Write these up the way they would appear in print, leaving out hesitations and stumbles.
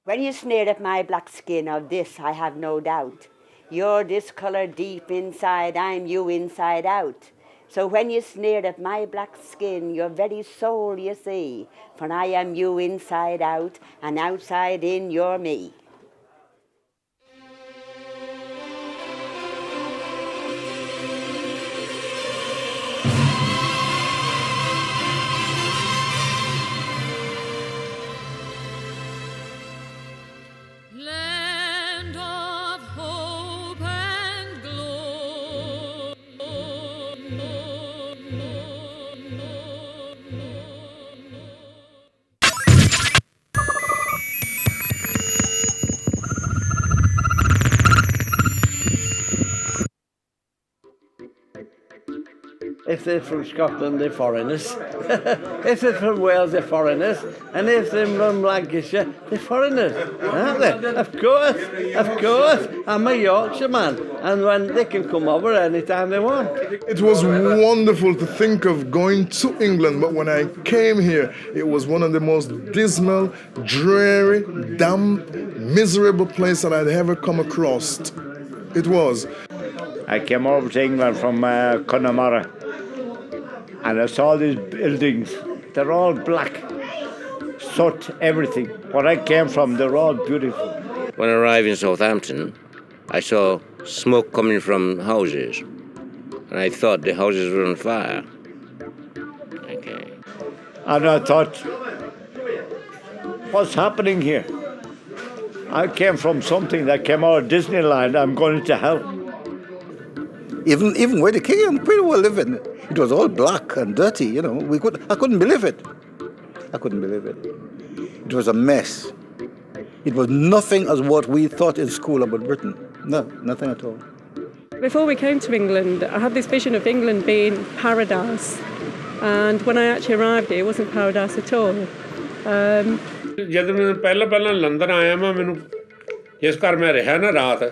When you sneer at my black skin, of this I have no doubt. You're this colour deep inside, I'm you inside out. So when you sneer at my black skin, your very soul you see, for I am you inside out, and outside in you're me. Land of hope and glory. If they're from Scotland, they're foreigners. If they're from Wales, they're foreigners. And if they're from Lancashire, they're foreigners, aren't they? Of course. I'm a Yorkshireman, and when they can come over anytime they want. It was wonderful to think of going to England, but when I came here, it was one of the most dismal, dreary, damp, miserable places that I'd ever come across. It was. I came over to England from Connemara, and I saw these buildings. They're all black, soot, everything. Where I came from, they're all beautiful. When I arrived in Southampton, I saw smoke coming from houses, and I thought the houses were on fire. Okay. And I thought, what's happening here? I came from something that came out of Disneyland. I'm going to hell. Even where the king pretty well living, it was all black and dirty. You know, I couldn't believe it. It was a mess. It was nothing as what we thought in school about Britain. No, nothing at all. Before we came to England, I had this vision of England being paradise, and when I actually arrived here, it wasn't paradise at all. ਜਦੋਂ ਮੈਂ ਪਹਿਲਾਂ London ਆਇਆ ਮੈਨੂੰ ਜਿਸ ਘਰ ਮੈਂ ਰਿਹਾ ਨਾ ਰਾਤ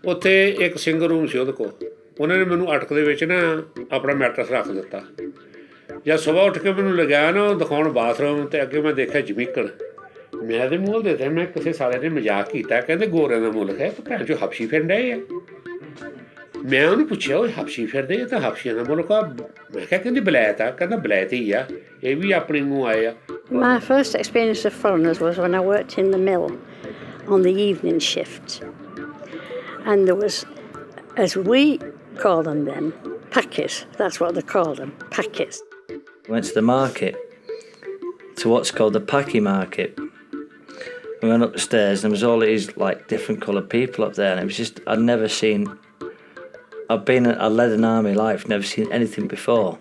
ਉੱਥੇ ਇੱਕ ਸਿੰਗਲ ਰੂਮ ਸੀ ਉਹਦੇ ਕੋਲ ਉਹਨਾਂ ਨੇ ਮੈਨੂੰ ਅਟਕ ਦੇ ਵਿੱਚ ਨਾ ਆਪਣਾ ਮੈਟਰਸ ਰੱਖ ਦਿੱਤਾ ਜਦ ਸਵੇਰ ਉੱਠ ਕੇ ਮੈਨੂੰ ਲਗਾਇਆ ਨਾ ਉਹ ਦਿਖਾਉਣ ਬਾਥਰੂਮ ਤੇ ਅੱਗੇ ਮੈਂ ਦੇਖਿਆ ਜਮੀਕਣ ਮੈਂ ਇਹਦੇ ਮੂੰਹ ਦੇ ਮੈਂ ਕਿਸੇ ਸਾਲੇ ਨੇ ਮਜ਼ਾਕ ਕੀਤਾ ਕਹਿੰਦੇ ਗੋਰਿਆਂ ਦਾ ਮੁਲਕ ਹੈ ਭੈਣ ਚੋ ਹਬਸ਼ੀ ਫਿਰਨ ਡਏ ਆ ਮੈਂ ਉਹਨੂੰ ਪੁੱਛਿਆ ਉਹ ਹਬਸ਼ੀ ਫਿਰਦੇ ਇਹ ਤਾਂ ਹਬਸ਼ੀਆਂ ਦਾ ਮੁਲਕ ਆ ਮੈਂ ਕਿਹਾ ਕਹਿੰਦੀ ਬਲੈਤ ਆ ਕਹਿੰਦਾ ਬਲੈਤ ਹੀ ਆ ਇਹ ਵੀ ਆਪਣੇ ਮੂੰਹ ਆਏ ਆ My first experience of foreigners was when I worked in the mill on the evening shift. And there was, as we call them then, packers. That's what they call them, packers. Went to the market, to what's called the packy market. We went upstairs and there was all these like different coloured people up there, and it was just, I've been a led an army life, never seen anything before.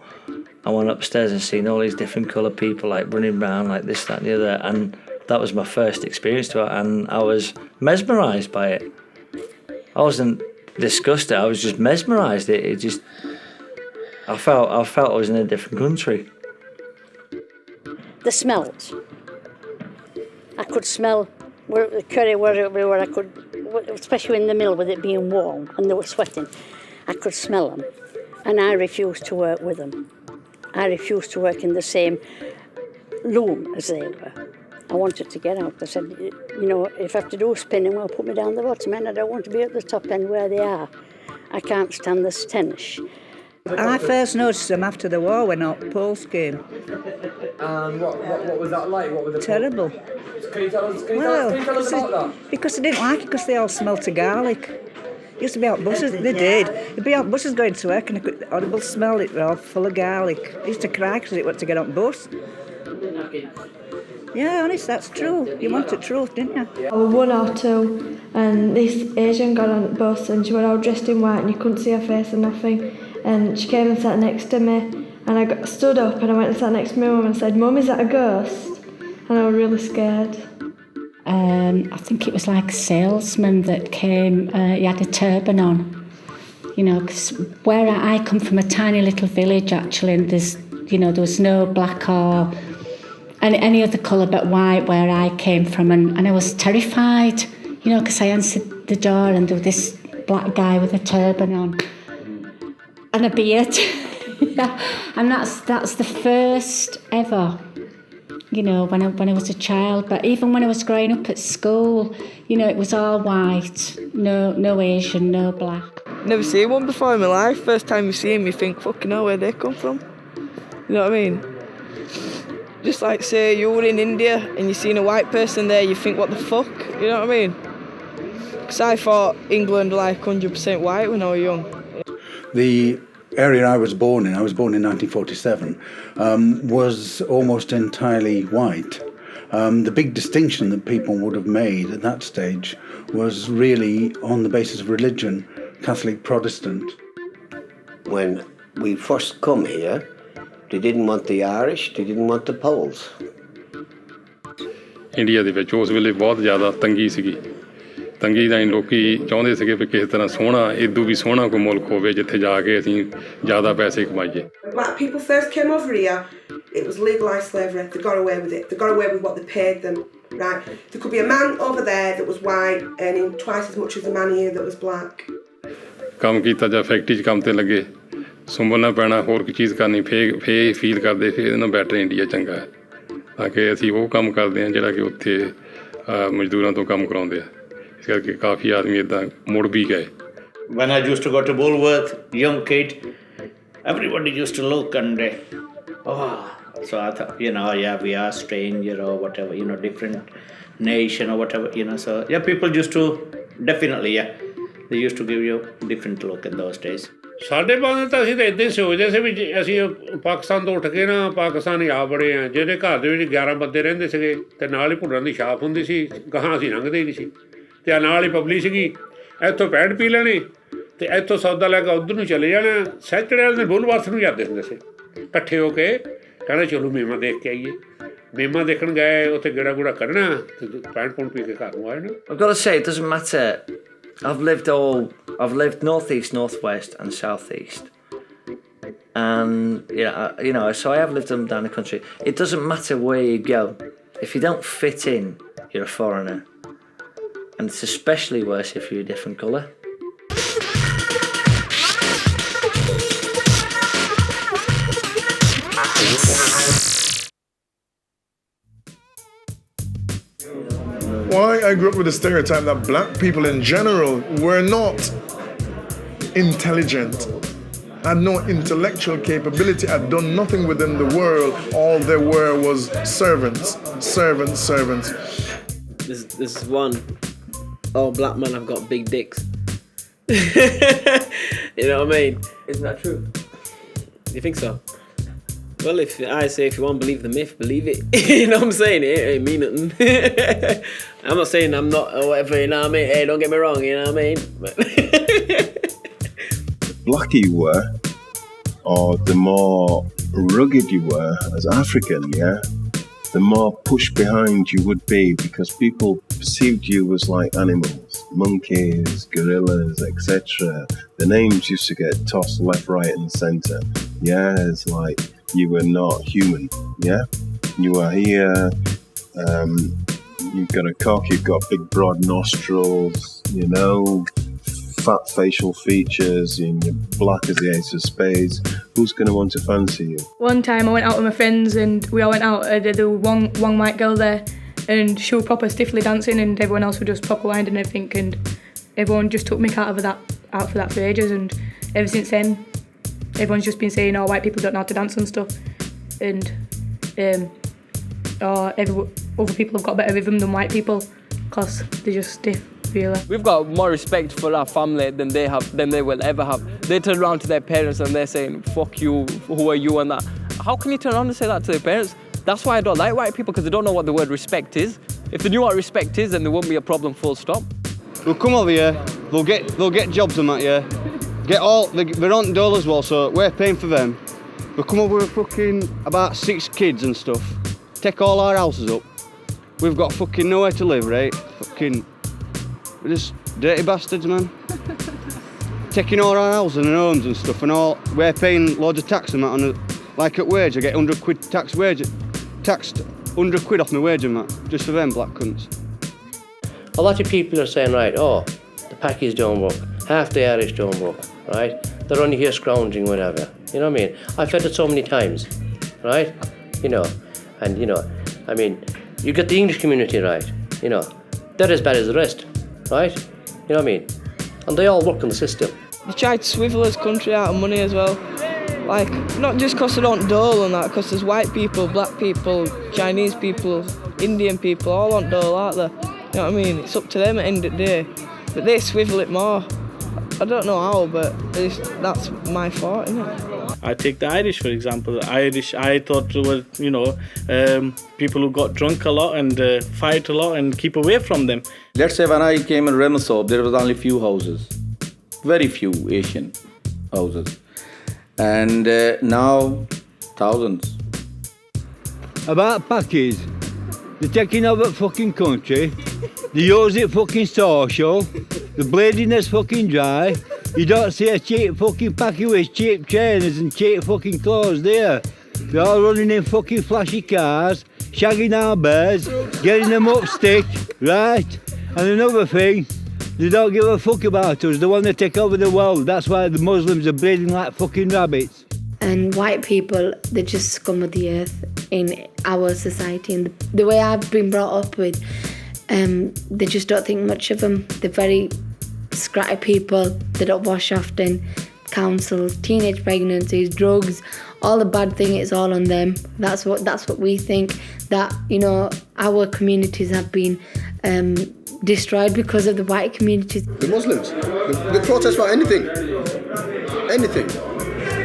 I went upstairs and seen all these different coloured people like running around like this, that and the other, and that was my first experience to it, and I was mesmerised by it. I wasn't disgusted, I was just mesmerised. It just, I felt I was in a different country. The smells. I could smell the curry where I could, especially in the mill with it being warm and they were sweating. I could smell them, and I refused to work with them. I refused to work in the same loom as they were. I wanted to get out. I said, you know, if I have to do spinning, well, put me down the bottom end. I don't want to be at the top end where they are. I can't stand the stench. I first noticed them after the war when Poles came. And what was that like? What was the terrible? Can you tell us about that? Because I didn't like it because they all smelt of garlic. Used to be out buses, they did. They'd be out buses going to work and I could, the horrible smell, it was all full of garlic. I used to cry because I didn't want to get on bus. Yeah, honest, that's true. You wanted truth, didn't you? I was 1 or 2 and this Asian got on the bus and she was all dressed in white and you couldn't see her face or nothing, and she came and sat next to me and I stood up and I went and sat next to my mum and said, "Mum, is that a ghost?" And I was really scared. I think it was like a salesman that came, he had a turban on, you know, because where I come from, a tiny little village actually, and there was no black or any other colour but white where I came from, and I was terrified, you know, because I answered the door and there was this black guy with a turban on and a beard. Yeah. And that's the first ever you know, when I was a child. But even when I was growing up at school, you know, it was all white, no Asian, no black. Never seen one before in my life. First time you see him, you think, fucking hell, where they come from? You know what I mean? Just like, say, you were in India and you seen a white person there, you think, what the fuck? You know what I mean? Because I thought England like 100% white when I was young. The area I was born in 1947, was almost entirely white. The big distinction that people would have made at that stage was really on the basis of religion, Catholic, Protestant. When we first come here, they didn't want the Irish, they didn't want the Poles. India ਦੇ ਵਿੱਚ ਉਸ ਵੇਲੇ ਬਹੁਤ ਜ਼ਿਆਦਾ ਤੰਗੀ ਸੀਗੀ ਤੰਗੀ ਦਾ ਲੋਕੀ ਚਾਹੁੰਦੇ ਸੀਗੇ ਵੀ ਕਿਸੇ ਤਰ੍ਹਾਂ ਸੋਹਣਾ ਇਦੋਂ ਵੀ ਸੋਹਣਾ ਕੋਈ ਮੁਲਕ ਹੋਵੇ ਜਿੱਥੇ ਜਾ ਕੇ ਅਸੀਂ ਜ਼ਿਆਦਾ ਪੈਸੇ ਕਮਾਈਏ Black people first came over here, it was legalised slavery. They got away with it. They got away with what they paid them, right? There could be a man over there that was white earning twice as much as the man here that was black. ਕੰਮ ਕੀਤਾ ਜਾਂ factory 'ਚ ਕੰਮ ਤੇ ਲੱਗੇ ਸੁੰਭਲਣਾ ਪੈਣਾ ਹੋਰ ਕੋਈ ਚੀਜ਼ ਕਰਨੀ ਫੇਰ ਫੀਲ ਕਰਦੇ ਫਿਰ ਇਹਦੇ ਨਾਲ ਬੈਟਰ ਇੰਡੀਆ ਚੰਗਾ ਹੈ ਤਾਂ ਕਿ ਅਸੀਂ ਉਹ ਕੰਮ ਕਰਦੇ ਹਾਂ ਜਿਹੜਾ ਕਿ ਉੱਥੇ ਮਜ਼ਦੂਰਾਂ ਤੋਂ ਕੰਮ ਕਰਾਉਂਦੇ ਆ ਇਸ ਕਰਕੇ ਕਾਫੀ ਆਦਮੀ ਇੱਦਾਂ ਮੁੜ ਵੀ ਗਏ When I used to go to Woolworth, young kid, everybody used to look and so I thought, you know, yeah, we are stranger or whatever, you know, different nation or whatever, you know, so yeah, people used to, definitely, yeah, they used to give you different look in those days. ਸਾਡੇ ਬਾਅਦ ਤਾਂ ਅਸੀਂ ਤਾਂ ਇੱਦਾਂ ਹੀ ਸੋਚਦੇ ਸੀ ਵੀ ਅਸੀਂ ਪਾਕਿਸਤਾਨ ਤੋਂ ਉੱਠ ਕੇ ਨਾ ਪਾਕਿਸਤਾਨੀ ਆ ਬੜੇ ਆ ਜਿਹਦੇ ਘਰ ਦੇ ਵਿੱਚ 11 ਬੰਦੇ ਰਹਿੰਦੇ ਸੀਗੇ ਅਤੇ ਨਾਲ ਹੀ ਭੁੱਲਣ ਦੀ ਛਾਪ ਹੁੰਦੀ ਸੀ ਗਾਹਾਂ ਅਸੀਂ ਲੰਘਦੇ ਹੀ ਨਹੀਂ ਸੀ ਅਤੇ ਨਾਲ ਹੀ ਪਬਲਿਕ ਸੀਗੀ ਇੱਥੋਂ ਪੈਂਟ ਪੀ ਲੈਣੀ ਅਤੇ ਇੱਥੋਂ ਸੌਦਾ ਲੈ ਕੇ ਉੱਧਰ ਨੂੰ ਚਲੇ ਜਾਣਾ ਸੈਚਰਡੇ ਵਾਲੇ ਦਿਨ ਬੁੱਲਵਾਰਥ ਨੂੰ ਜਾਂਦੇ ਹੁੰਦੇ ਸੀ ਇਕੱਠੇ ਹੋ ਕੇ ਕਹਿਣਾ ਚਲੋ ਮੇਮਾ ਦੇਖ ਕੇ ਆਈਏ ਮੇਮਾ ਦੇਖਣ ਗਏ ਉੱਥੇ ਗੇੜਾ ਗੂੜਾ ਕੱਢਣਾ ਅਤੇ ਪੈਂਟ ਪੁੰਟ ਪੀ ਕੇ ਘਰ ਨੂੰ ਆ ਜਾਣਾ I've got to say, it doesn't matter. I've lived northeast, northwest, and southeast, and you know, so I have lived up and down the country. It doesn't matter where you go. If you don't fit in, you're a foreigner, and it's especially worse if you're a different colour. Why I grew up with the stereotype that black people in general were not intelligent, had no intellectual capability, had done nothing within the world. All they were was servants. This is one. All black men have got big dicks. You know what I mean? Isn't that true? You think so? Well, if I say if you want to believe the myth, believe it. You know what I'm saying? It ain't mean nothing. I'm not saying I'm not or whatever, you know what I mean? Hey, don't get me wrong, you know what I mean? Blacker you were, or the more rugged you were as African, yeah, the more push behind you would be because people perceived you as like animals, monkeys, gorillas, etc. The names used to get tossed left, right and centre. Yeah, it's like you were not human, yeah? You are here, you've got a cock, you've got big broad nostrils, you know, fat facial features, and you're black as the ace of spades. Who's going to want to fancy you? One time I went out with my friends and we all went out, there was one white girl there and she was proper stiffly dancing and everyone else was just proper winding and everything, and everyone just took me out for that for ages, and ever since then everyone's just been saying, white people don't know how to dance and stuff, and other people have got better rhythm than white people because they're just stiff, really. We've got more respect for our family than they will ever have. They turn around to their parents and they're saying, fuck you, who are you, and that. How can you turn around and say that to their parents? That's why I don't like white people, because they don't know what the word respect is. If they knew what respect is, then there won't be a problem, full stop. They'll come over here, they'll get jobs and that, yeah. They're on dole as well, so we're paying for them. We'll come over with fucking about 6 kids and stuff, take all our houses up. We've got fucking nowhere to live, right? Fucking, we're just dirty bastards, man. Taking all our houses and homes and stuff, and all, we're paying loads of tax and that on like at wage, I get 100 quid taxed 100 quid off my wage and that, just for them black cunts. A lot of people are saying, right, the Pakis don't work, half the Irish don't work, right? They're only here scrounging, whatever. You know what I mean? I've heard it so many times, right? You know, and you know, I mean, you get the English community right, you know. They're as bad as the rest, right? You know what I mean? And they all work in the system. They tried to swivel this country out of money as well. Like, not just because they don't dole and that, because there's white people, black people, Chinese people, Indian people, all on dole, aren't there? You know what I mean? It's up to them at the end of the day. But they swivel it more. I don't know how, but that's my fault, isn't it? I take the Irish, for example. Irish, I thought were, you know, people who got drunk a lot and fight a lot and keep away from them. Let's say when I came in Remisov, there was only few houses. Very few Asian houses. And now, thousands. About Pakis, they're taking over fucking country, they use it fucking social, the blading is fucking dry, you don't see a cheap fucking Paki with cheap trainers and cheap fucking clothes there. They're all running in fucking flashy cars, shagging our birds, getting them up stick, right? And another thing, they don't give a fuck about us, they want to take over the world, that's why the Muslims are breeding like fucking rabbits. And white people, they're just scum of the earth in our society. And the way I've been brought up with, they just don't think much of them. They're very scratty people, they don't wash often, councils, teenage pregnancies, drugs, all the bad thing, it's all on them. That's what we think, that, you know, our communities have been destroyed because of the white communities. The Muslims, they protest about anything,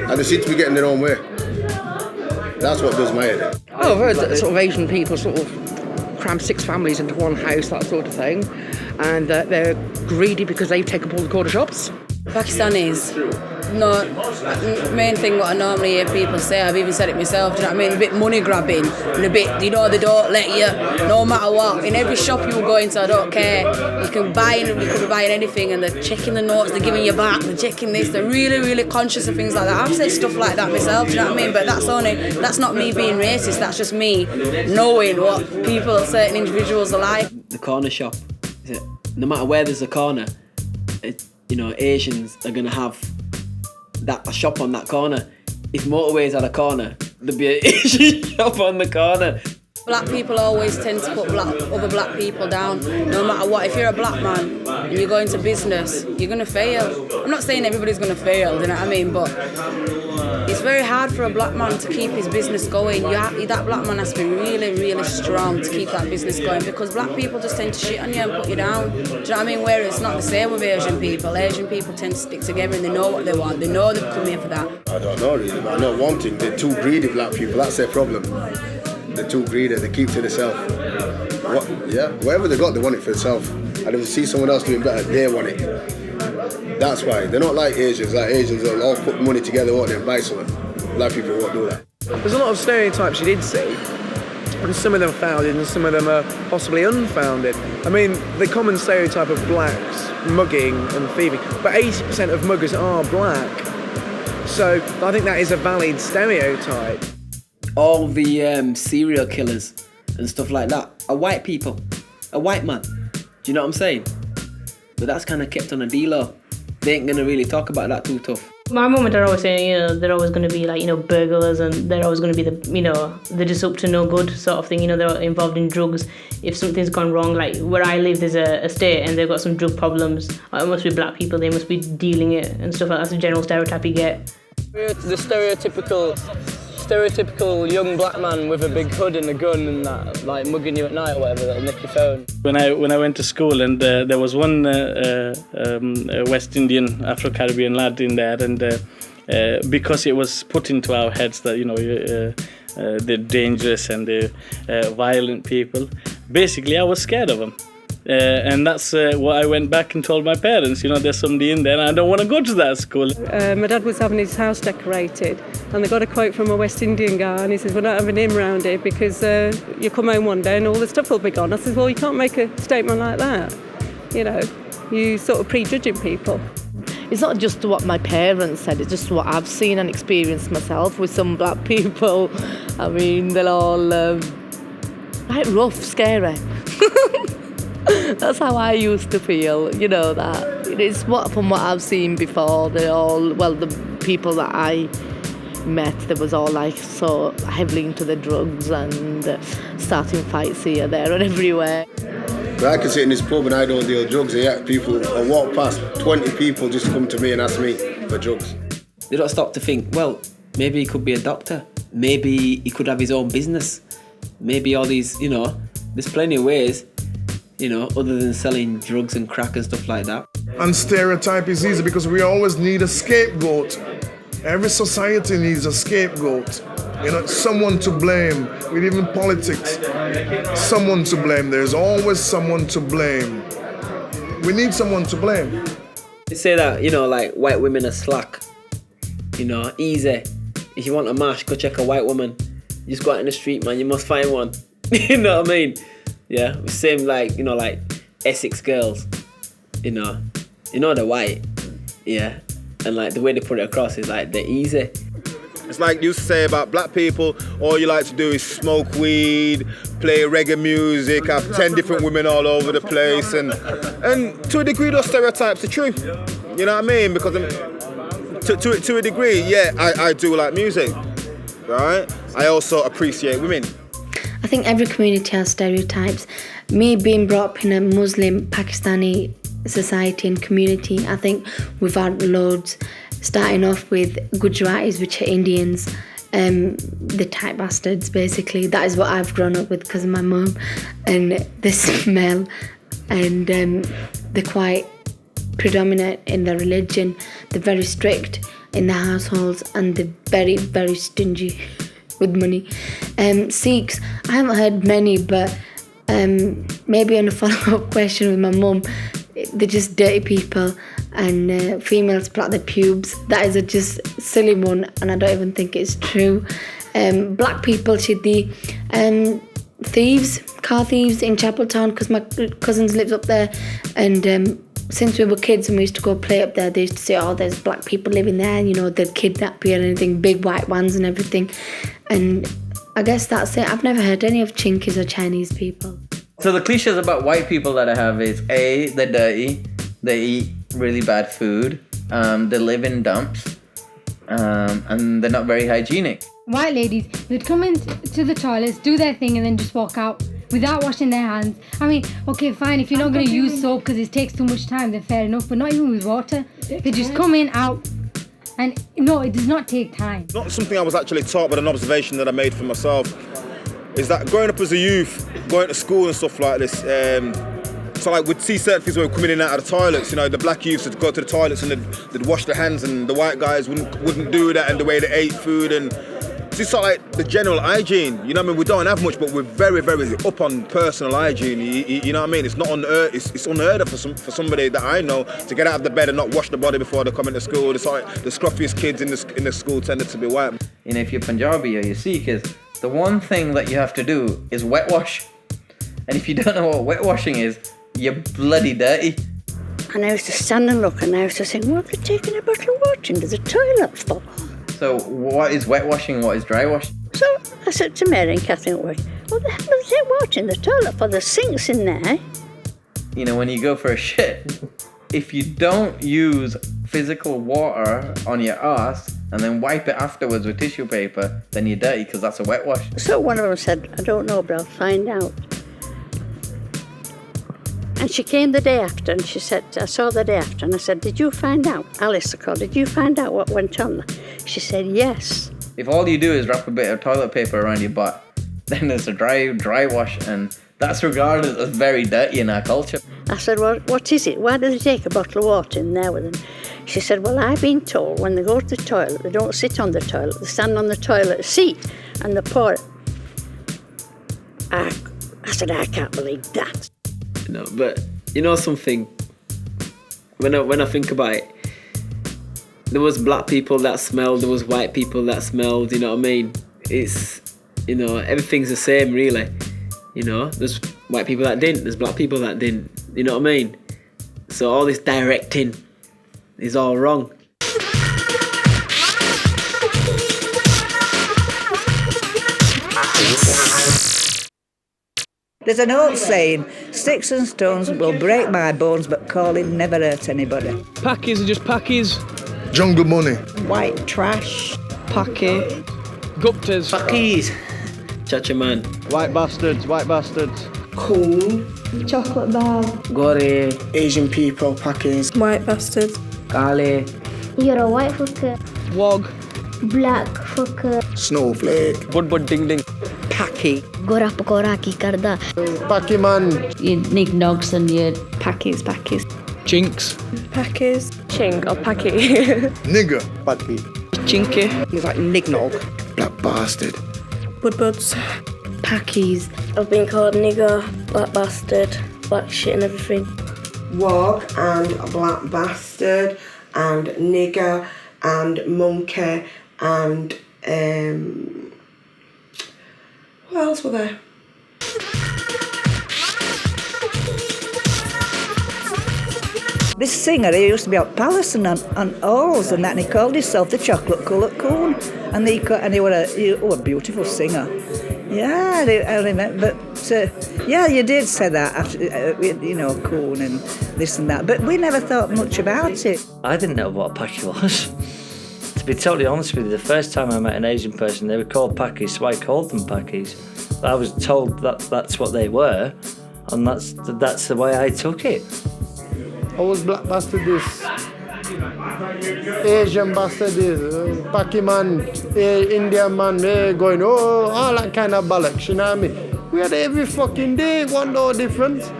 and they seem to be getting their own way. That's what does my head. Oh, I've heard that sort of Asian people sort of cram 6 families into one house, that sort of thing, and they're greedy because they take up all the corner shops. Pakistanis, no, main thing what I normally hear people say, I've even said it myself, do you know what I mean, a bit money grabbing, and a bit, you know, they don't let you, no matter what, in every shop you go into, I don't care, you can be buying anything, and they're checking the notes, they're giving you back, they're checking this, they're really, really conscious of things like that. I've said stuff like that myself, do you know what I mean, but that's not me being racist, that's just me knowing what people, certain individuals are like. The corner shop, no matter where there's a corner, you know, Asians are going to have a shop on that corner. If motorways had a corner, there'd be an Asian shop on the corner. Black people always tend to put other black people down, no matter what. If you're a black man and you go into business, you're going to fail. I'm not saying everybody's going to fail, you know what I mean, but it's very hard for a black man to keep his business going. That black man has to be really, really strong to keep that business going, because black people just tend to shit on you and put you down. Do you know what I mean? Whereas it's not the same with Asian people. Asian people tend to stick together and they know what they want. They know they've come here for that. I don't know really, but I know one thing, they're too greedy, black people, that's their problem. They're too greedy, they keep to themselves. Whatever they got, they want it for themselves. And if they see someone else doing better, they want it. That's why. They're not like Asians. Like Asians, they'll all put money together, won't they, and buy something. Black people won't do that. There's a lot of stereotypes you did see, and some of them are founded and some of them are possibly unfounded. I mean, the common stereotype of blacks, mugging and thieving, but 80% of muggers are black. So I think that is a valid stereotype. All the serial killers and stuff like that are white people, a white man. Do you know what I'm saying? But that's kind of kept on a D-low. They ain't gonna really talk about that too tough. My mum and dad are always saying, you know, they're always going to be like, you know, burglars, and they're always going to be the, you know, they're just up to no good sort of thing. You know, they're involved in drugs. If something's gone wrong, like where I live, there's a estate and they've got some drug problems. It must be black people. They must be dealing it and stuff like that. That's the general stereotype you get. The stereotypical young black man with a big hood and a gun and that, like mugging you at night or whatever, that'll nick your phone. When I went to school, and there was one West Indian Afro-Caribbean lad in there, and because it was put into our heads that, you know, they're dangerous and they're violent people, basically I was scared of them. And that's what I went back and told my parents, you know, there's somebody in there and I don't want to go to that school. My dad was having his house decorated and they got a quote from a West Indian guy, and he says, we're not having him round here because you come home one day and all the stuff will be gone. I said, well, you can't make a statement like that. You know, you sort of prejudging people. It's not just what my parents said, it's just what I've seen and experienced myself with some black people. I mean, they're all quite rough, scary. That's how I used to feel, you know, that it's from what I've seen before. They're all, well, the people that I met, they was all like so heavily into the drugs and starting fights here, there and everywhere. But I can sit in this pub and I don't deal drugs. People, I walk past 20 people just come to me and ask me for drugs. They don't stop to think, well, maybe he could be a doctor. Maybe he could have his own business. Maybe all these, there's plenty of ways, other than selling drugs and crack and stuff like that. And stereotype is easy because we always need a scapegoat. Every society needs a scapegoat. Someone to blame. With even politics, someone to blame. There's always someone to blame. We need someone to blame. They say that, like white women are slack. Easy. If you want a mash, go check a white woman. You just go out in the street, man, you must find one. You know what I mean? Yeah, same like Essex girls. They're white. Yeah. And like the way they put it across is like they're easy. It's like you used to say about black people, all you like to do is smoke weed, play reggae music, have 10 different women all over the place, and to a degree those stereotypes are true. You know what I mean? Because to a degree, yeah, I do like music, right? I also appreciate women. I think every community has stereotypes. Me being brought up in a Muslim Pakistani society and community, I think we've had loads. Starting off with Gujaratis, which are Indians, the tight bastards, basically. That is what I've grown up with because of my mum. And the smell, and they're quite predominant in their religion. They're very strict in their households, and they're very, very stingy with money. Sikhs, I haven't heard many, but maybe on a follow-up question with my mum, they're just dirty people, and females plait their pubes. That is a just silly one, and I don't even think it's true. Black people should be car thieves in Chapeltown, because my cousins lives up there, and since we were kids and we used to go play up there, they used to say, oh, there's black people living there, they'd kidnap you and anything, big white ones and everything. And I guess that's it. I've never heard any of Chinkies or Chinese people. So the cliches about white people that I have is A, they're dirty, they eat really bad food, they live in dumps, and they're not very hygienic. White ladies, they'd come into the toilets, do their thing, and then just walk out without washing their hands. I mean, okay, fine, if you're not going to use soap because it takes too much time, then fair enough, but not even with water. They just come in, out, and no, it does not take time. Not something I was actually taught, but an observation that I made for myself, is that growing up as a youth, going to school and stuff like this, so like we'd see certain things when we were coming in and out of the toilets, the black youths would go to the toilets and they'd wash their hands, and the white guys wouldn't do that, and the way they ate food, and just sort of like the general hygiene, we don't have much, but we're very, very up on personal hygiene, you know what I mean? It's not unheard, it's unheard of for somebody that I know to get out of the bed and not wash the body before they come into school. It's like the scruffiest kids in the school tended to be white. If you're Punjabi or you're Sikh, the one thing that you have to do is wet wash. And if you don't know what wet washing is, you're bloody dirty. And I used to stand and look, and I used to think, what are they taking a bottle of water into the toilet for? So what is wet washing, what is dry washing? So I said to Mary and Catherine at work, what the hell are they taking water in the toilet for? The sink's in there. When you go for a shit, if you don't use physical water on your arse and then wipe it afterwards with tissue paper, then you're dirty because that's a wet wash. So one of them said, I don't know, but I'll find out. And she came the day after, and she said, I saw the day after, and I said, did you find out? Alice, I called, did you find out what went on? She said, yes. If all you do is wrap a bit of toilet paper around your butt, then there's a dry wash, and that's regarded as very dirty in our culture. I said, well, what is it? Why do they take a bottle of water in there with them? She said, well, I've been told when they go to the toilet, they don't sit on the toilet, they stand on the toilet seat and they pour it. I said, I can't believe that. But something, when I think about it, there was black people that smelled, there was white people that smelled, you know what I mean? It's, everything's the same really. There's white people that didn't, there's black people that didn't, you know what I mean? So all this directing is all wrong. There's an old saying, sticks and stones will break my bones, but calling never hurt anybody. Packies are just packies. Jungle money. White trash. Packy. Guptas. Packies. Chacha man. White bastards, white bastards. Cool. Chocolate bar. Gore. Asian people, Packies. White bastards. Kale. You're a white fucker. Wog. Black fucker. Snowflake. Bud ding ding. Packy. Gora pakora ki karda. Packy man. You nick dogs and you Packies. Chinks. Packies. Ching or Packy. Nigger. Packy. Chinky. It's like nignog. Black bastard. Budbuds. Packies. I've been called nigger, black bastard, black shit and everything. Wog and a black bastard and nigger and monkey and what else were there? This singer, he used to be at Palace and Halls and that, and he called himself the Chocolate Coloured Coon. And he was a beautiful singer. Yeah, I remember. But yeah, you did say that after, coon and this and that. But we never thought much about it. I didn't know what a Packy was. To be totally honest with you, the first time I met an Asian person, they were called Packies, so I called them Packies. I was told that that's what they were, and that's the way I took it. Always black bastard is, Asian bastard is, Packy man, Indian man, going, all that kind of bollocks, you know what I mean? We had every fucking day, one no difference.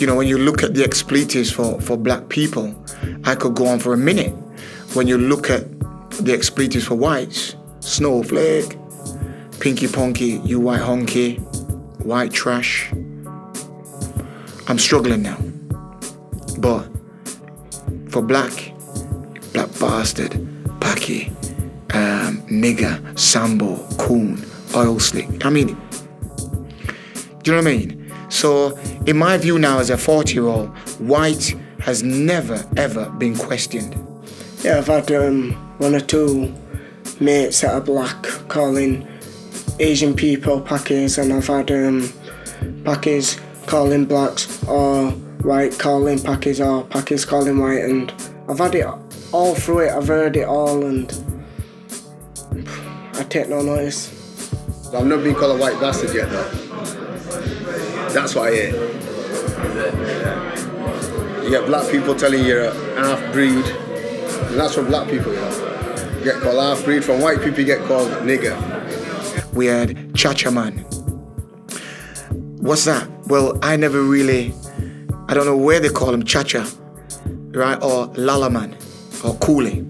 You know, when you look at the expletives for black people, I could go on for a minute. When you look at the expletives for whites, snowflake, pinky ponky, you white honky, white trash. I'm struggling now. But for black bastard, Packy, nigger, sambo, coon, oil slick. I mean, do you know what I mean? So, in my view now as a 40-year-old, white has never, ever been questioned. Yeah, I've had one or two mates that are black calling Asian people Packies, and I've had Packies calling blacks, or white calling Packies, or Packies calling white, and I've had it all through it, I've heard it all, and I take no notice. I've not been called a white bastard yet though. That's what I hear. You get black people telling you're a half-breed, and that's from black people, you know. You get called half-breed, from white people you get called nigger. We had Chacha man. What's that? Well, I never really, I don't know where they call him, Chacha, right? Or Lala man, or Coolie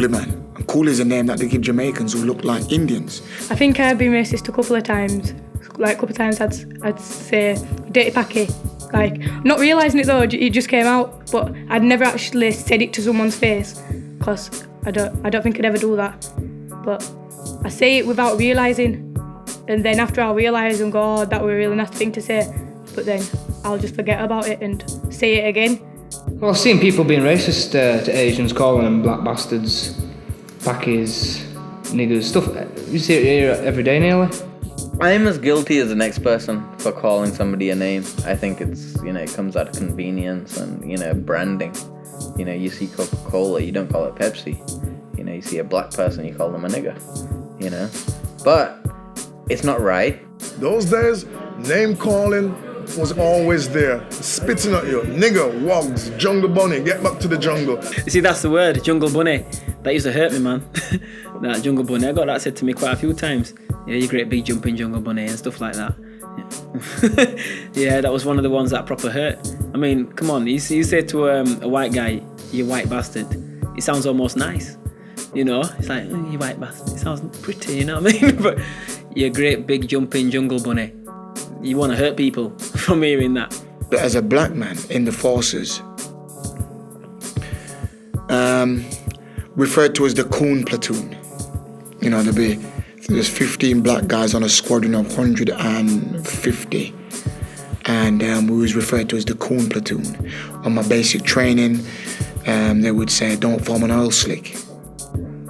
man. And Coolie is a name that they give Jamaicans who look like Indians. I think I've been racist a couple of times. Like a couple of times I'd say dirty Packy. Like, not realising it though, it just came out, but I'd never actually said it to someone's face, because I don't think I'd ever do that. But I say it without realising, and then after I'll realise and go, oh, that was a really nasty thing to say, but then I'll just forget about it and say it again. Well, I've seen people being racist to Asians, calling them black bastards, Packies, niggers, stuff. You see it here every day nearly. I'm as guilty as the next person for calling somebody a name. I think it's, it comes out of convenience and, branding. You see Coca-Cola, you don't call it Pepsi. You see a black person, you call them a nigger. But it's not right. Those days, name calling was always there. Spitting at you. Nigger, wogs, jungle bunny, get back to the jungle. You see, that's the word, jungle bunny. That used to hurt me, man. That jungle bunny. I got that said to me quite a few times. Yeah, you great big jumping jungle bunny and stuff like that. Yeah, that was one of the ones that proper hurt. I mean, come on, you say to a white guy, you white bastard. It sounds almost nice. It's like, you white bastard. It sounds pretty, you know what I mean? But you great big jumping jungle bunny. You want to hurt people from hearing that. As a black man in the forces, referred to as the coon platoon. There's 15 black guys on a squadron of 150, and we was referred to as the coon platoon. On my basic training, they would say, don't form an oil slick,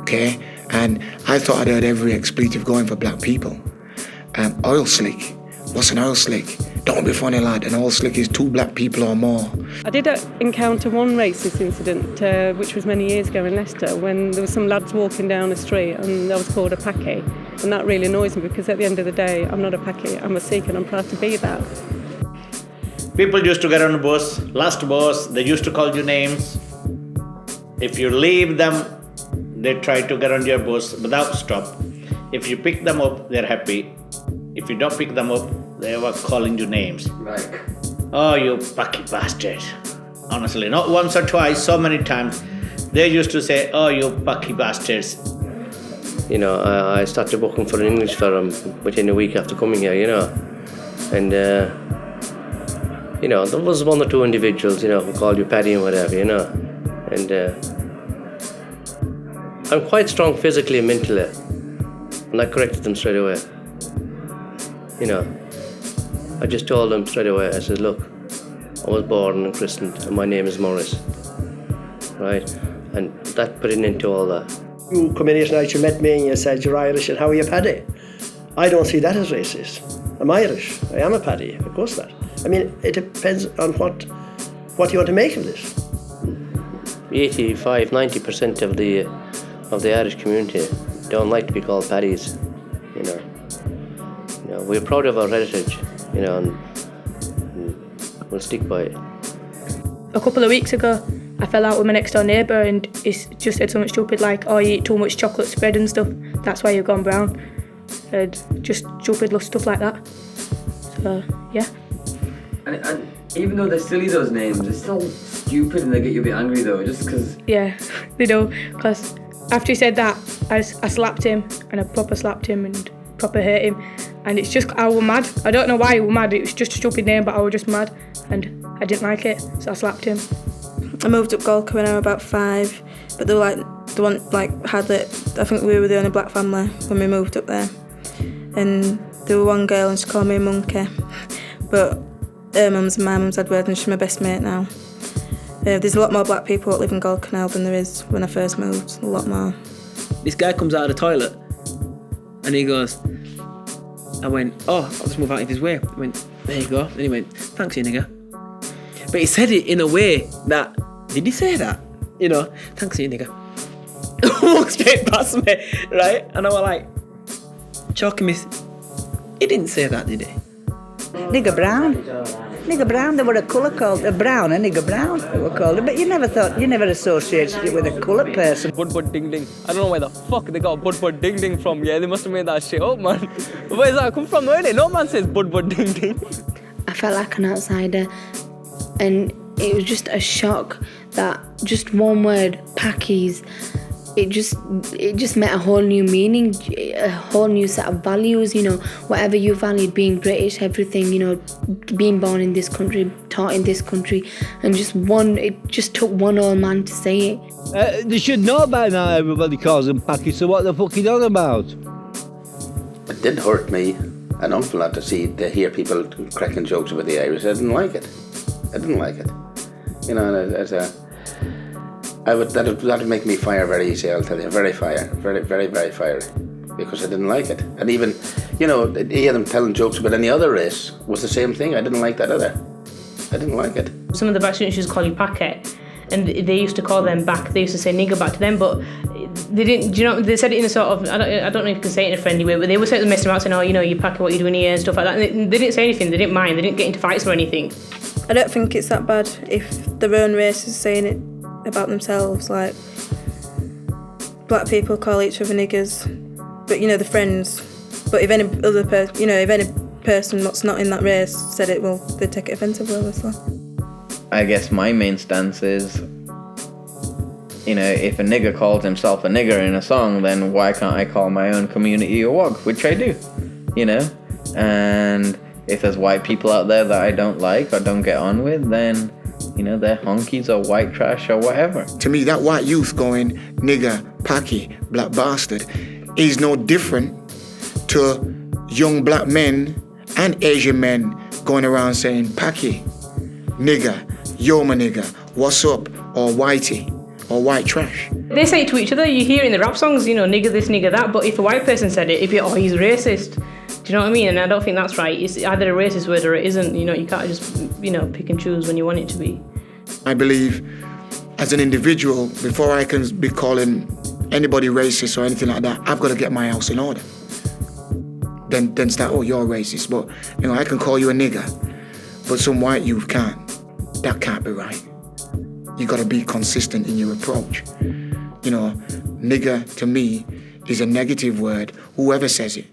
okay? And I thought I'd heard every expletive going for black people. Oil slick What's an oil slick? Don't be funny, lad. An oil slick is 2 black people or more. I did encounter one racist incident, which was many years ago in Leicester, when there were some lads walking down the street and I was called a Paki. And that really annoys me because at the end of the day, I'm not a Paki, I'm a Sikh and I'm proud to be that. People used to get on the bus, last bus, they used to call you names. If you leave them, they try to get on your bus without stop. If you pick them up, they're happy. If you don't pick them up, they were calling you names. Like, oh, you Paki bastard. Honestly, not once or twice, so many times. They used to say, oh, you Paki bastards. You know, I started working for an English firm within a week after coming here, you know. And, you know, there was 1 or 2 individuals, you know, who called you Paddy and whatever, you know. And I'm quite strong physically and mentally. And I corrected them straight away. You know, I just told them straight away, I said, look, I was born and christened and my name is Morris. Right? And that put an end to all that. You come in here tonight, you met me and you said you're Irish and how are you Paddy? I don't see that as racist. I'm Irish, I am a Paddy, of course that. I mean, it depends on what you want to make of this. 85-90% of the Irish community don't like to be called Paddies, you know. You know, we're proud of our heritage, you know, and we'll stick by it. A couple of weeks ago, I fell out with my next door neighbour and he just said something stupid like, oh, you eat too much chocolate spread and stuff, that's why you've gone brown. And just stupid stuff like that. So, yeah. And even though they're silly, those names, they're still stupid and they get you a bit angry though, just because... Yeah, they do, because after he said that, I slapped him and I proper slapped him and proper hurt him. And it's just, I was mad. I don't know why I was mad, it was just a stupid name, but I was just mad and I didn't like it, so I slapped him. I moved up Golka when I was about 5, but they were like, the one like had it. I think we were the only black family when we moved up there. And there was one girl and she called me a monkey. But her mum's and my mum's had word and she's my best mate now. There's a lot more black people that live in Golka now than there is when I first moved, a lot more. This guy comes out of the toilet and he goes, I went, oh, I'll just move out of his way. I went, there you go. And he went, thanks, you nigger. But he said it in a way that, did he say that? You know, thanks, you nigger. Walked straight past me, right? And I was like, choking me. He didn't say that, did he? Nigger brown. Nigger brown, they were a colour called, a brown, a nigger brown, they were called it. But you never associated it with a coloured person. Bud ding ding. I don't know where the fuck they got bud ding ding from. Yeah, they must have made that shit up, man. Where's that come from, though, innit? No man says bud ding ding. I felt like an outsider, and it was just a shock that just one word, Pakis, it just meant a whole new meaning, a whole new set of values, you know, whatever you valued, being British, everything, you know, being born in this country, taught in this country, and it just took one old man to say it. They should know by now everybody calls them Pakis, so what the fuck are you on about? It did hurt me an awful lot to hear people cracking jokes about the Irish. I didn't like it. You know, that'd make me fire very easy, I'll tell you. Very fiery. Because I didn't like it. And even, you know, hear them telling jokes about any other race was the same thing. I didn't like that either. I didn't like it. Some of the black students used to call you packet, and they used to call them back. They used to say nigger back to them, but they didn't. Do you know? They said it in a sort of, I don't know if you can say it in a friendly way, but they were sort of messing around saying, oh, you know, you packet, what you doing here and stuff like that. And they didn't say anything. They didn't mind. They didn't get into fights or anything. I don't think it's that bad if their own race is saying it about themselves, like black people call each other niggers, but you know, they're friends. But if any other person, you know, if any person that's not in that race said it, well, they'd take it offensively, obviously. I guess my main stance is, you know, if a nigger calls himself a nigger in a song, then why can't I call my own community a wog, which I do, you know? And if there's white people out there that I don't like or don't get on with, then, you know, they're honkies or white trash or whatever. To me, that white youth going, nigger, Paki, black bastard, is no different to young black men and Asian men going around saying, Paki, nigger, yo my nigger, what's up, or whitey, or white trash. They say it to each other. You hear in the rap songs, you know, nigger this, nigger that, but if a white person said it, it'd be, oh, he's racist. Do you know what I mean? And I don't think that's right. It's either a racist word or it isn't. You know, you can't just, pick and choose when you want it to be. I believe as an individual, before I can be calling anybody racist or anything like that, I've got to get my house in order. Then start, you're racist. But, I can call you a nigger, but some white youth can't. That can't be right. You got to be consistent in your approach. Nigger to me is a negative word, whoever says it.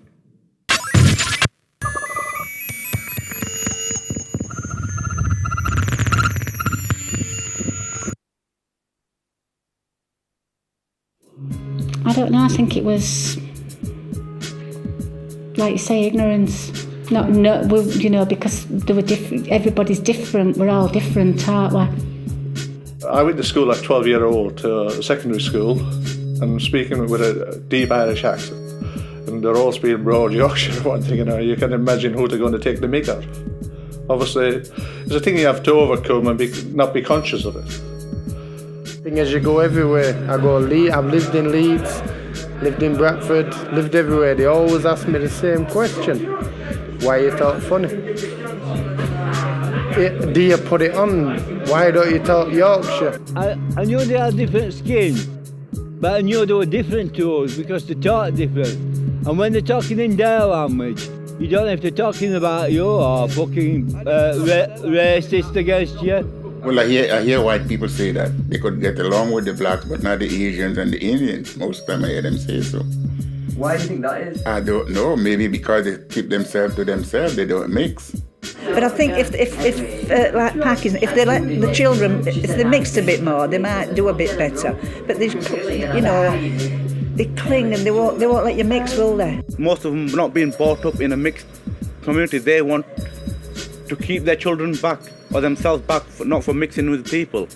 I don't know, I think it was, like you say, ignorance. Because they were different, everybody's different, we're all different, aren't we? I went to school at 12-year-old to secondary school and speaking with a deep Irish accent. And they're all speaking broad Yorkshire, one thing, you can imagine who they're going to take the mick out. Obviously, it's a thing you have to overcome and not be conscious of it. Thing is, you go everywhere. I've lived in Leeds, lived in Bradford, lived everywhere. They always ask me the same question. Why you talk funny? Do you put it on? Why don't you talk Yorkshire? I knew they had different skin, but I knew they were different to us because they talk different. And when they're talking in their language, you don't have to talking about you or fucking racist against you. Well, I hear white people say that they could get along with the blacks, but not the Asians and the Indians. Most of the time I hear them say so. Why do you think that is? I don't know. Maybe because they keep themselves to themselves. They don't mix. But I think if like Pakistan, if they let the children, if they mixed a bit more, they might do a bit better. But they, they cling and they won't let you mix, will they? Most of them not being brought up in a mixed community. They want to keep their children back or themselves back, not for mixing with people.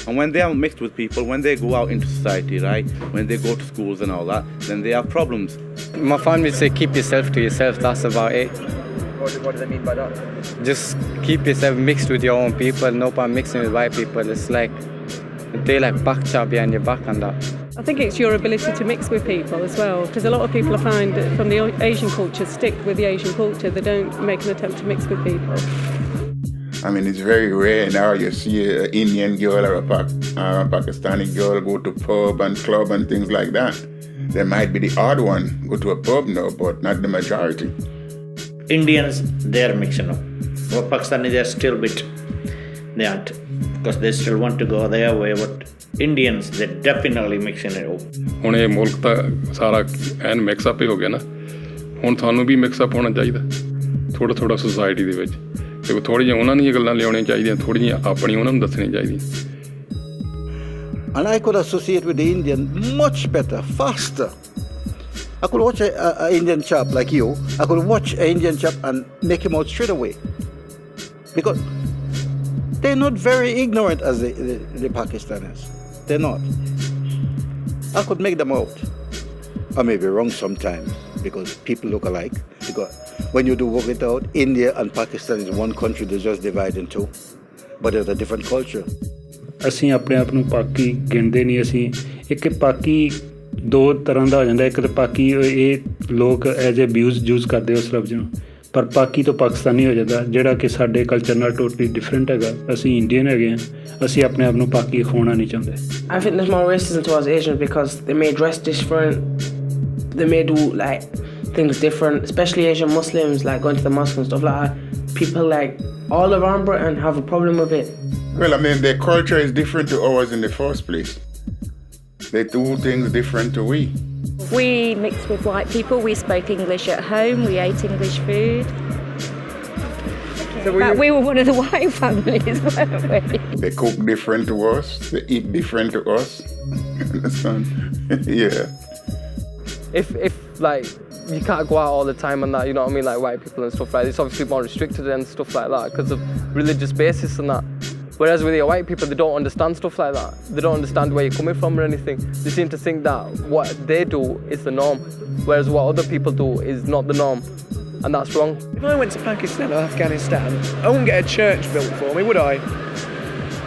And when they haven't mixed with people, when they go out into society, right, when they go to schools and all that, then they have problems. My family say keep yourself to yourself, that's about it. What do they mean by that? Just keep yourself mixed with your own people, no point mixing with white people. It's like, they like back behind your back and that. I think it's your ability to mix with people as well, because a lot of people I find from the Asian culture stick with the Asian culture. They don't make an attempt to mix with people. I mean, it's very rare now you see an Indian girl or a Pakistani girl go to pub and club and things like that. There might be the odd one go to a pub now, but not the majority. Indians, they're mixing up. But Pakistani, they're still they aren't, because they still want to go their way. But Indians, they're definitely mixing it up. ਹੁਣ ਇਹ ਮੁਲਕ ਤਾਂ ਸਾਰਾ ਐਨ mix up ਹੀ ਹੋ ਗਿਆ ਨਾ ਹੁਣ ਤੁਹਾਨੂੰ ਵੀ ਮਿਕਸ ਅਪ ਹੋਣਾ ਚਾਹੀਦਾ ਥੋੜਾ ਸੋਸਾਇਟੀ ਦੇ ਵਿੱਚ ਤੇ ਥੋੜੀ ਜਿਹੀ ਉਹਨਾਂ ਦੀਆਂ ਗੱਲਾਂ ਲਿਆਉਣੀਆਂ ਚਾਹੀਦੀਆਂ ਥੋੜੀਆਂ ਆਪਣੀ ਉਹਨਾਂ ਨੂੰ ਦੱਸਣੀਆਂ ਚਾਹੀਦੀਆਂ And I could associate with the Indian much better, faster. I could watch an Indian chap like you. I could watch an Indian chap and make him out straight away. Because they're not very ignorant as the Pakistanis. They're not. I could make them out. I may be wrong sometimes because people look alike. Because when you do work it out, India and Pakistan is one country that's just divided in two. But there's a different culture. ਅਸੀਂ ਆਪਣੇ ਆਪ ਨੂੰ ਪਾਕੀ ਗਿਣਦੇ ਨਹੀਂ ਅਸੀਂ ਇੱਕ ਪਾਕੀ ਦੋ ਤਰ੍ਹਾਂ ਦਾ ਹੋ ਜਾਂਦਾ ਇੱਕ ਤਾਂ ਪਾਕੀ ਇਹ ਲੋਕ ਐਜ਼ ਏ ਯੂਜ਼ ਕਰਦੇ ਉਸ ਲਫ਼ਜ਼ ਨੂੰ ਪਰ ਪਾਕੀ ਤੋਂ ਪਾਕਿਸਤਾਨੀ ਹੋ ਜਾਂਦਾ ਜਿਹੜਾ ਕਿ ਸਾਡੇ ਕਲਚਰ ਨਾਲ ਟੋਟਲੀ ਡਿਫਰੈਂਟ ਹੈਗਾ ਅਸੀਂ ਇੰਡੀਅਨ ਹੈਗੇ ਹਾਂ ਅਸੀਂ ਆਪਣੇ ਆਪ ਨੂੰ ਪਾਕੀ ਖਵਾਉਣਾ ਨਹੀਂ ਚਾਹੁੰਦੇ I think there's more racism towards Asians because they may dress different, they may do like things different, especially Asian Muslims like going to the mosque and stuff like that. People like all around Britain have a problem with it. Well, I mean, their culture is different to ours in the first place. They do things different to we. We mixed with white people. We spoke English at home. We ate English food. But we were one of the white families, weren't we? They cook different to us. They eat different to us. Understand? Yeah. If like you can't go out all the time and that, you know what I mean, like white people and stuff like that. It's obviously more restricted and stuff like that because of religious basis and that. Whereas with your white people, they don't understand stuff like that. They don't understand where you're coming from or anything. They seem to think that what they do is the norm, whereas what other people do is not the norm, and that's wrong. If I went to Pakistan or Afghanistan, I wouldn't get a church built for me, would I?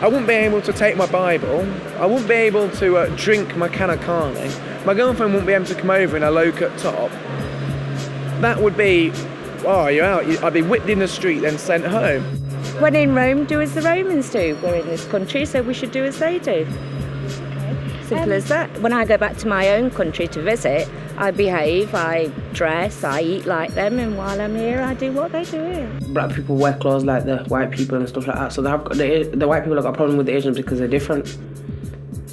I wouldn't be able to take my Bible. I wouldn't be able to drink my Kanakani. My girlfriend wouldn't be able to come over in a low-cut top. that would be, oh, you're out. I'd be whipped in the street, then sent home. When in Rome, do as the Romans do. We're in this country, so we should do as they do. Simple as that. When I go back to my own country to visit, I behave, I dress, I eat like them, and while I'm here, I do what they do here. Black people wear clothes like the white people and stuff like that, so the white people have got a problem with the Asians because they're different.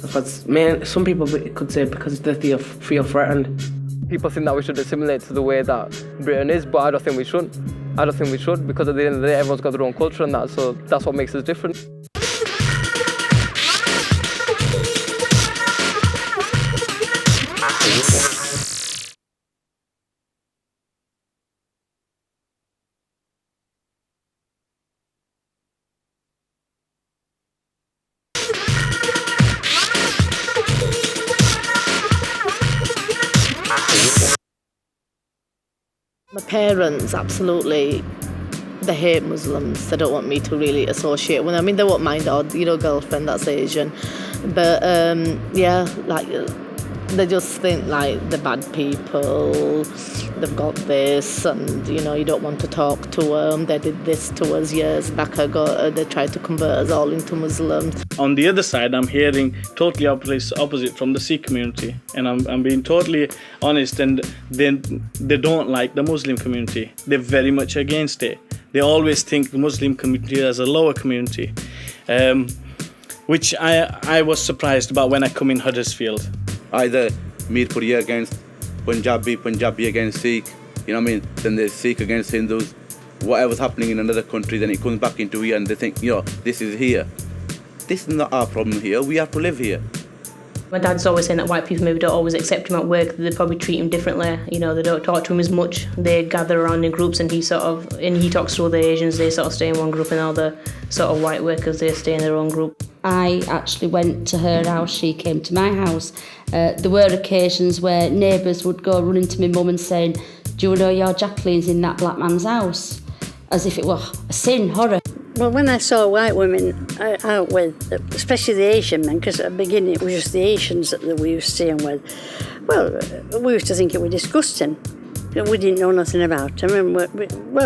Because some people could say because they feel threatened. People think that we should assimilate to the way that Britain is, but I don't think we should. I don't think we should, because at the end of the day, everyone's got their own culture and that, so that's what makes us different. My parents absolutely, they hate Muslims. They don't want me to really associate with them. I mean, they won't mind odd, girlfriend that's Asian. But yeah, like they just think like they're bad people. They've got this, and you don't want to talk to them. They did this to us years back ago. They tried to convert us all into Muslims. On the other side, I'm hearing totally opposite from the Sikh community, and I'm being totally honest. And they don't like the Muslim community. They're very much against it. They always think the Muslim community as a lower community, which I was surprised about when I come in Huddersfield. Either Mirpuri against Punjabi against Sikh, then there's Sikh against Hindus. Whatever's happening in another country, then it comes back into here and they think, this is here. This is not our problem here, we have to live here. My dad's always saying that white people maybe don't always accept him at work, they probably treat him differently, they don't talk to him as much. They gather around in groups and he talks to other Asians, they sort of stay in one group, and all the sort of white workers, they stay in their own group. I actually went to her house, she came to my house. There were occasions where neighbours would go running to my mum and saying, "Do you know your Jacqueline's in that black man's house?" As if it were a sin, horror. Well, when I saw white women out with, especially the Asian men, because at the beginning it was just the Asians that we were staying with, well, we used to think it was disgusting. We didn't know nothing about them, and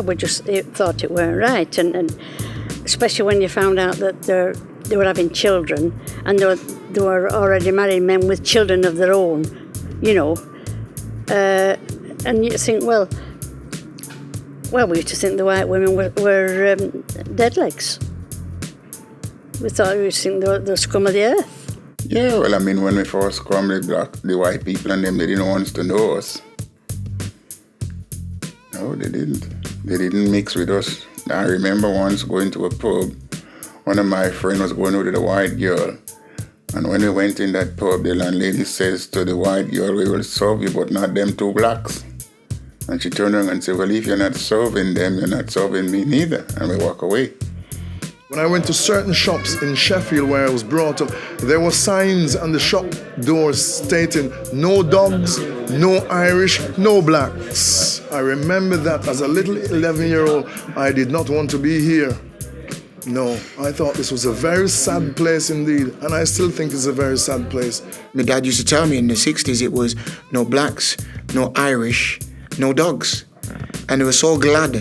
we just thought it weren't right. And especially when you found out that they were having children, and they were already married men with children of their own, and you think, well, we used to think the white women were dead legs. We used to think they were the scum of the earth. Yeah, well, when we first come, the white people and them, they didn't want to know us. No, they didn't. They didn't mix with us. I remember once going to a pub, one of my friends was going out with a white girl. And when we went in that pub, the landlady says to the white girl, "We will serve you, but not them two blacks." And she turned around and said, "Well, if you're not serving them, you're not serving me neither." And we walk away. When I went to certain shops in Sheffield where I was brought up, there were signs on the shop doors stating, "No dogs, no Irish, no blacks." I remember that as a little 11-year-old, I did not want to be here. No, I thought this was a very sad place indeed, and I still think it's a very sad place. My dad used to tell me in the 60s it was no blacks, no Irish, no dogs. And they were so glad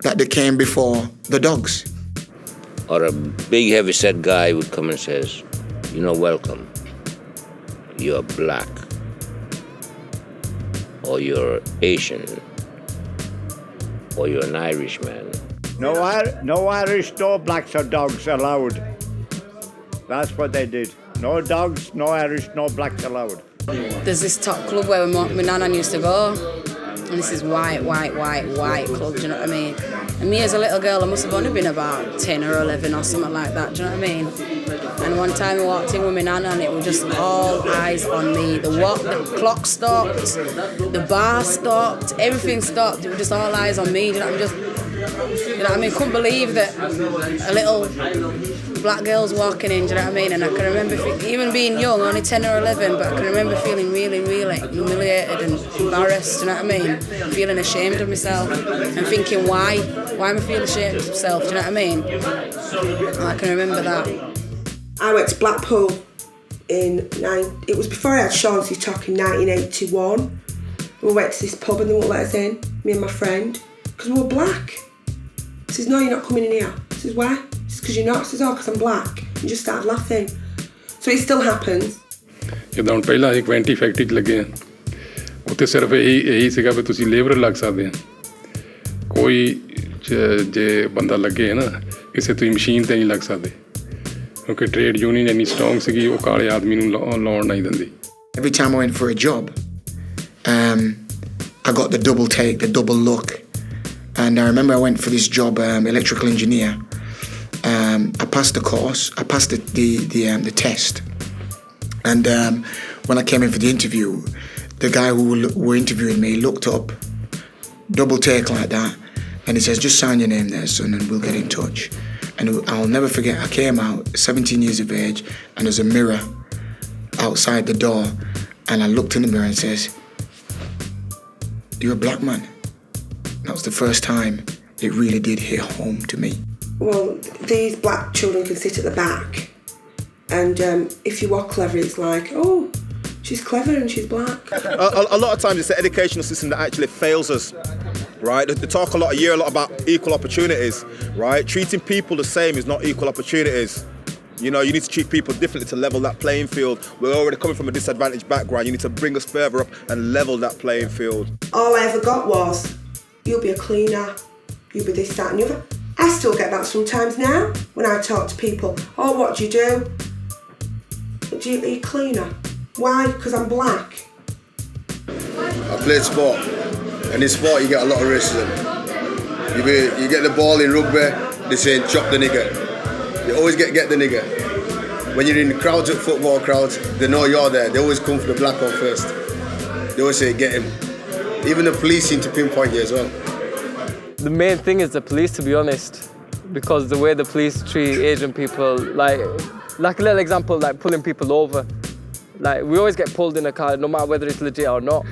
that they came before the dogs. Or a big heavy-set guy would come and says, "You're not welcome. You're black. Or you're Asian. Or you're an Irishman." No Irish, no blacks or dogs allowed. That's what they did. No dogs, no Irish, no blacks allowed. There's this top club where my nana used to go. And this is white club, do you know what I mean? And me as a little girl, I must have only been about 10 or 11 or something like that, do you know what I mean? And one time I walked in with my nana and it was just all eyes on me. The clock stopped, the bar stopped, everything stopped. It was just all eyes on me, do you know what I mean? Couldn't believe that a little black girl's walking in, do you know what I mean? And I can remember, even being young, only 10 or 11, but I can remember feeling really, really humiliated and embarrassed, do you know what I mean? Feeling ashamed of myself and thinking, why am I feeling ashamed of myself, do you know what I mean? And I can remember that. I went to Blackpool it was before I had Shaughnessy Talk in 1981. We went to this pub and they wouldn't let us in, me and my friend, because we were black. He says, no, you're not coming in here. I says, why? He says, because you're not. I says, oh, because I'm black. And just started laughing. So it still happens. ਜਿੱਦਾਂ ਹੁਣ ਪਹਿਲਾਂ ਅਸੀਂ ਕੁਐਂਟੀ factory 'ਚ ਲੱਗੇ ਹਾਂ ਉੱਥੇ ਸਿਰਫ ਇਹੀ ਸੀਗਾ ਵੀ ਤੁਸੀਂ ਲੇਬਰ ਲੱਗ ਸਕਦੇ ਆ ਕੋਈ ਜੇ ਬੰਦਾ ਲੱਗੇ ਹੈ ਨਾ ਕਿਸੇ ਤੁਸੀਂ ਮਸ਼ੀਨ 'ਤੇ ਨਹੀਂ ਲੱਗ ਸਕਦੇ ਕਿਉਂਕਿ ਟ੍ਰੇਡ ਯੂਨੀਅਨ ਇੰਨੀ ਸਟਰੋਂਗ ਸੀਗੀ ਉਹ ਕਾਲੇ ਆਦਮੀ ਨੂੰ ਲਾਉਣ ਨਹੀਂ ਦਿੰਦੀ Every time I went for a job, I got the double take, the double look. And I remember I went for this job, electrical engineer. I passed the course, I passed the test. And when I came in for the interview, the guy who were interviewing me looked up, double take like that, and he says, just sign your name there, son, and we'll get in touch. And I'll never forget, I came out, 17 years of age, and there's a mirror outside the door, and I looked in the mirror and says, you're a black man. That was the first time it really did hit home to me. Well, these black children can sit at the back, and if you are clever, it's like, oh, she's clever and she's black. A lot of times it's the educational system that actually fails us, right? They talk a lot about equal opportunities, right? Treating people the same is not equal opportunities. You know, you need to treat people differently to level that playing field. We're already coming from a disadvantaged background. You need to bring us further up and level that playing field. All I ever got was, you'll be a cleaner, you'll be this, that and the other. I still get that sometimes now when I talk to people. Oh, what do you do? Are you a cleaner? Why? Because I'm black. I played sport, and in sport you get a lot of racism. You get the ball in rugby, they say chop the nigger. You always get the nigger. When you're in the crowds at football crowds, they know you're there. They always come for the black one first. They always say get him. Even the police seem to pinpoint you as well. The main thing is the police, to be honest, because the way the police treat Asian people, like a little example, like pulling people over. Like, we always get pulled in a car, no matter whether it's legit or not.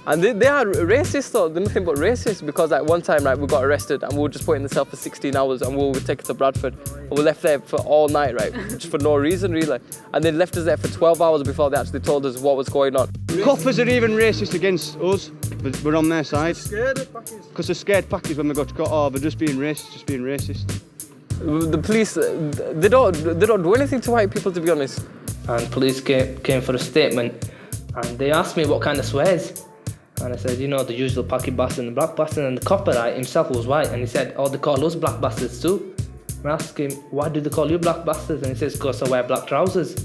And they are racist though, they're nothing but racist, because like one time we got arrested and we were just put in the cell for 16 hours and we were taken to Bradford. And we left there for all night, right, just for no reason really. And they left us there for 12 hours before they actually told us what was going on. Coppers are even racist against us, but we're on their side. Because they're scared packies when they got caught. Oh, they're just being racist. The police, they don't do anything to white people, to be honest. And police came for a statement and they asked me what kind of swears. And I said, you know, the usual Paki bastard and the black bastard. And the copper himself was white, and he said, oh, they call us black bastards too. And I asked him, why do they call you black bastards? And he says, because I wear black trousers.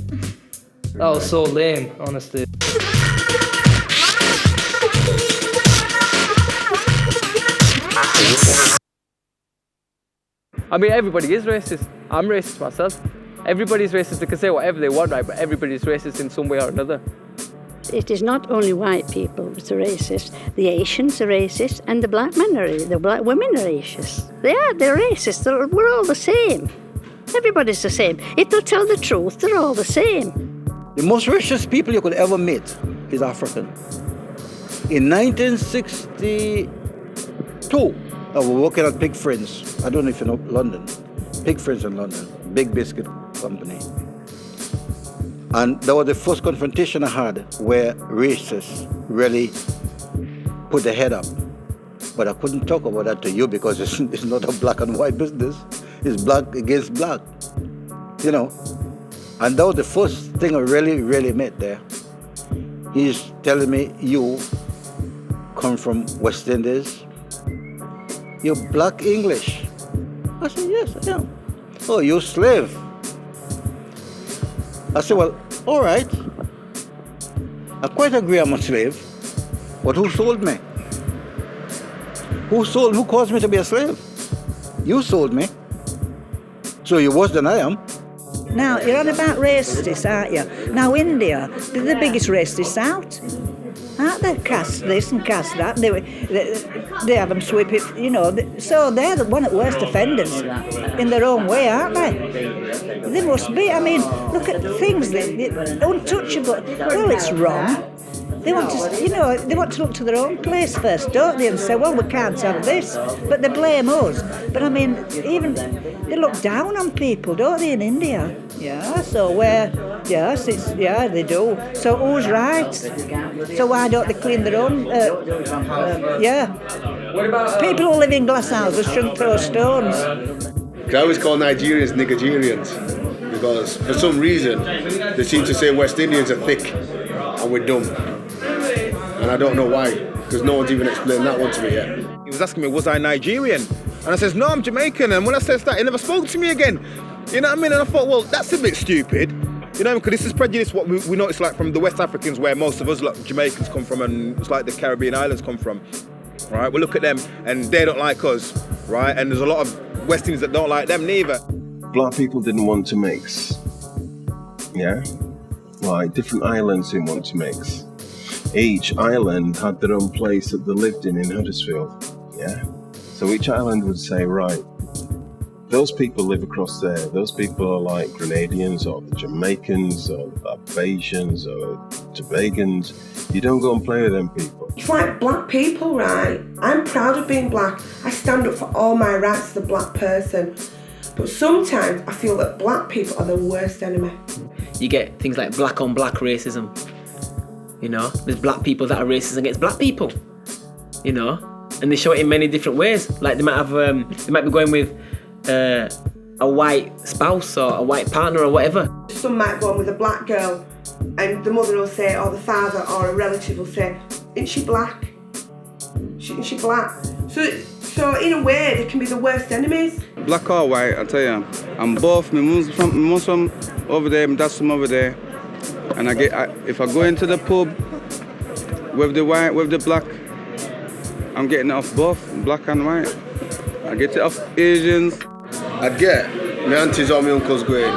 That was so lame, honestly. I mean, everybody is racist. I'm racist myself. Everybody's racist. They can say whatever they want, right? But everybody's racist in some way or another. It is not only white people that are racist. The Asians are racist, and the black men are the black women are racist. They're racist. We're all the same. Everybody's the same. If they'll tell the truth, they're all the same. The most racist people you could ever meet is African. In 1962, I was working at Pig Friends. I don't know if you know London. Pig Friends in London, big biscuit company. And that was the first confrontation I had where racists really put their head up. But I couldn't talk about that to you because it's not a black and white business. It's black against black, you know. And that was the first thing I really met there. He's telling me, you come from West Indies, you're black English. I said, yes, I am. Oh, you're slave. I said, well, all right. I quite agree I'm a slave, but who sold me? Who caused me to be a slave? You sold me. So you're worse than I am. Now, you're on about racists, aren't you? Now, India, they're the biggest racists out. Aren't they? Caste this and caste that. They have them sweep it, you know. So they're the one of the worst offenders in their own way, aren't they? They must be. I mean, look at the things. They're untouchable. Well, it's wrong. They want to, you know, they want to look to their own place first, don't they? And say, well, we can't have this. But they blame us. But I mean, even they look down on people, don't they, in India? Yeah, so where, yes, they do. So who's right? So why don't they clean their own? Yeah. What about People who live in glass houses shouldn't throw stones. I always call Nigerians Nigerians because for some reason they seem to say West Indians are thick and we're dumb. And I don't know why, because no one's even explained that one to me yet. He was asking me, was I Nigerian? And I says, no, I'm Jamaican. And when I says that, he never spoke to me again. You know what I mean? And I thought, well, that's a bit stupid. You know, because this is prejudice what we know it's like from the West Africans where most of us like Jamaicans come from and it's like the Caribbean islands come from. Right? We look at them and they don't like us, right? And there's a lot of West Indians that don't like them neither. Black people didn't want to mix. Yeah? Like different islands didn't want to mix. Each island had their own place that they lived in Huddersfield. Yeah? So each island would say, right, those people live across there. Those people are like Grenadians or the Jamaicans or the Barbadians or Tobagans. You don't go and play with them people. It's like black people, right? I'm proud of being black. I stand up for all my rights as a black person. But sometimes I feel that black people are the worst enemy. You get things like black on black racism. You know, there's black people that are racist against black people. You know, and they show it in many different ways. Like they might have, they might be going with a white spouse or a white partner or whatever. Some might go on with a black girl and the mother will say, or the father or a relative will say, isn't she black? Isn't she black? So in a way, they can be the worst enemies. Black or white, I tell you, I'm both. My mom's from over there, my dad's from over there. And if I go into the pub with the white, with the black, I'm getting it off both, black and white. I get it off Asians. I'd get my aunties or my uncles going,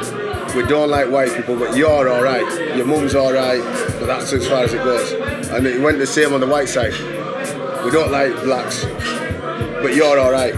we don't like white people, but you're all right. Your mum's all right, but that's as far as it goes. And it went the same on the white side. We don't like blacks, but you're all right,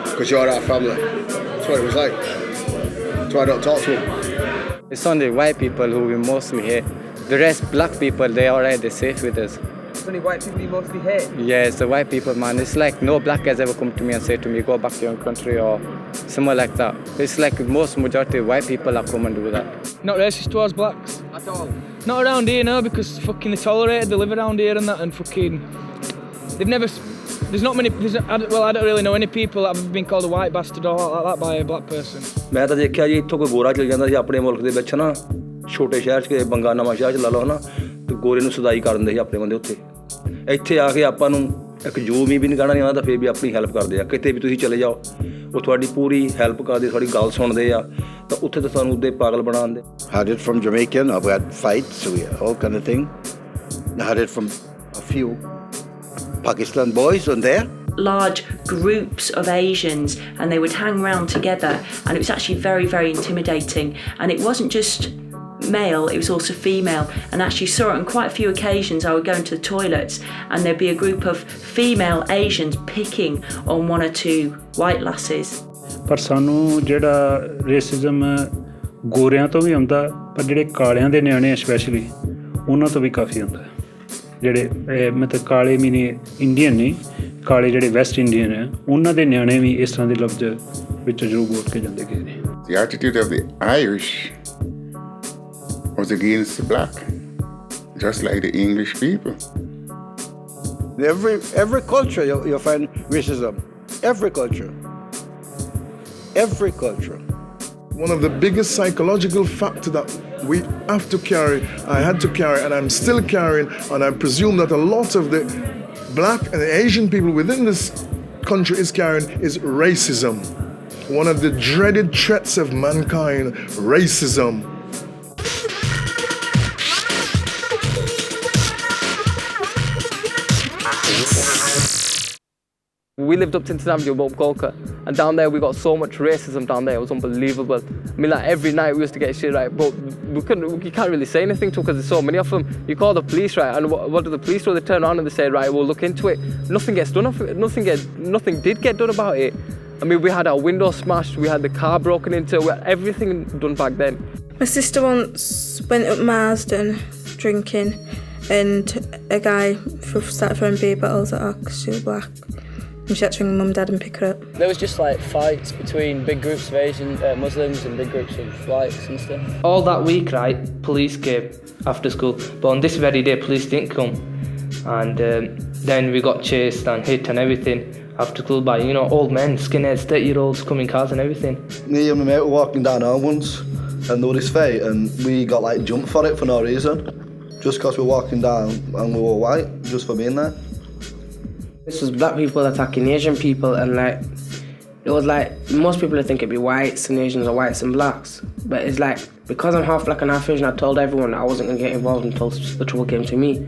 because you're our family. That's what it was like. That's why I don't talk to them. It's only white people who we mostly hate. The rest, black people, they're all right, they're safe with us. It's only white people you mostly hate? Yeah, it's the white people, man. It's like no black guys ever come to me and say to me, go back to your own country or somewhere like that. It's like most majority of white people that come and do that. Not racist towards blacks? At all? Not around here, no, because fucking they tolerate it, they live around here and that, and fucking... They've never... There's not many... I don't really know any people that have been called a white bastard or like that by a black person. ਮੈਂ ਤਾਂ ਦੇਖਿਆ ਜੀ ਇੱਥੋਂ ਕੋਈ ਗੋਰਾ ਚਲ ਜਾਂਦਾ ਸੀ ਆਪਣੇ ਮੁਲਕ ਦੇ ਵਿੱਚ ਨਾ ਛੋਟੇ ਸ਼ਹਿਰ 'ਚ ਬੰਗਾ ਨਵਾਂ ਸ਼ਹਿਰ 'ਚ ਲਾ ਲਓ ਨਾ ਤੇ ਗੋਰੇ ਨੂੰ ਸਦਾਈ ਕਰ ਦਿੰਦੇ ਸੀ ਆਪਣੇ ਬੰਦੇ ਉੱਥੇ ਇੱਥੇ ਆ ਕੇ ਆਪਾਂ ਨੂੰ ਇੱਕ ਜੂਮ ਵੀ ਨਹੀਂ ਕਹਿਣਾ ਨਹੀਂ ਆਉਂਦਾ ਤਾਂ ਫੇਰ ਵੀ ਆਪਣੀ ਹੈਲਪ ਕਰਦੇ ਆ ਕਿਤੇ ਵੀ ਤੁਸੀਂ ਚਲੇ ਜਾਓ ਉਹ ਤੁਹਾਡੀ ਪੂਰੀ ਹੈਲਪ ਕਰਦੇ ਤੁਹਾਡੀ ਗੱਲ ਸੁਣਦੇ ਆ ਤਾਂ ਉੱਥੇ ਤਾਂ ਸਾਨੂੰ ਉੱਦੇ ਪਾਗਲ ਬਣਾ ਦਿੰਦੇ Had it from Jamaican, I've had fights, all kind of thing. I had it from a few Pakistan boys on there. Large groups of Asians and they would hang around together and it was actually very, very intimidating, and it wasn't just male, it was also female, and actually saw it on quite a few occasions. I would go into the toilets and there'd be a group of female Asians picking on one or two white lasses. ਪਰ ਸਾਨੂੰ ਜਿਹੜਾ racism ਗੋਰਿਆਂ ਤੋਂ ਵੀ ਆਉਂਦਾ ਪਰ ਜਿਹੜੇ ਕਾਲਿਆਂ ਦੇ ਨਿਆਣੇ ਸਪੈਸ਼ਲੀ ਉਹਨਾਂ ਤੋਂ ਵੀ ਕਾਫੀ ਆਉਂਦਾ ਜਿਹੜੇ ਮਤਲਬ ਕਾਲੇ ਮੀਨੇ ਇੰਡੀਅਨ ਨਹੀਂ ਕਾਲੇ ਜਿਹੜੇ ਵੈਸਟ ਇੰਡੀਅਨ ਹੈ ਉਹਨਾਂ ਦੇ ਨਿਆਣੇ ਵੀ ਇਸ ਤਰ੍ਹਾਂ ਦੇ ਲਫ਼ਜ਼ ਵਿੱਚ ਜ਼ਰੂਰ ਬੋਲ ਕੇ ਜਾਂਦੇ ਗਏ ਨੇ The attitude of the Irish was against the black, just like the English people. Every culture you find racism. Every culture. Every culture. One of the biggest psychological factors that we have to carry, I had to carry, and I'm still carrying, and I presume that a lot of the black and Asian people within this country is carrying, is racism. One of the dreaded threats of mankind, racism. We lived up to International Bob Golka, and down there we got so much racism down there, it was unbelievable. I mean, like every night we used to get shit right, but you can't really say anything to because there's so many of them. You call the police, right, and what do the police do? They turn around and they say, right, we'll look into it. Nothing gets done of it. Nothing did get done about it. I mean, we had our window smashed, we had the car broken into, we had everything done back then. My sister once went up Marsden drinking, and a guy started throwing beer bottles at her because she was black. And she had to ring mum and dad and pick her up. There was just like fights between big groups of Asian Muslims and big groups of whites and stuff. All that week, right, police came after school, but on this very day, police didn't come. And then we got chased and hit and everything after school by, you know, old men, skinheads, 30-year-olds coming cars and everything. Me and my mate were walking down home once, and there was this fight, and we got like jumped for it for no reason. Just because we were walking down and we were white, just for being there. This was black people attacking Asian people, and like, it was like, most people would think it'd be whites and Asians or whites and blacks. But it's like, because I'm half black and half Asian, I told everyone I wasn't gonna get involved until the trouble came to me.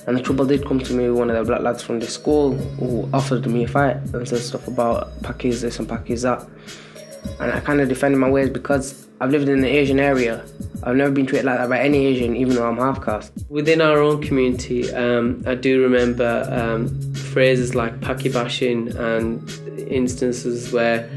And the trouble did come to me with one of the black lads from the school who offered me a fight and said stuff about Pakis this and Pakis that. And I kind of defended my ways because I've lived in an Asian area. I've never been treated like that by any Asian, even though I'm half caste. Within our own community, I do remember phrases like Paki bashing and instances where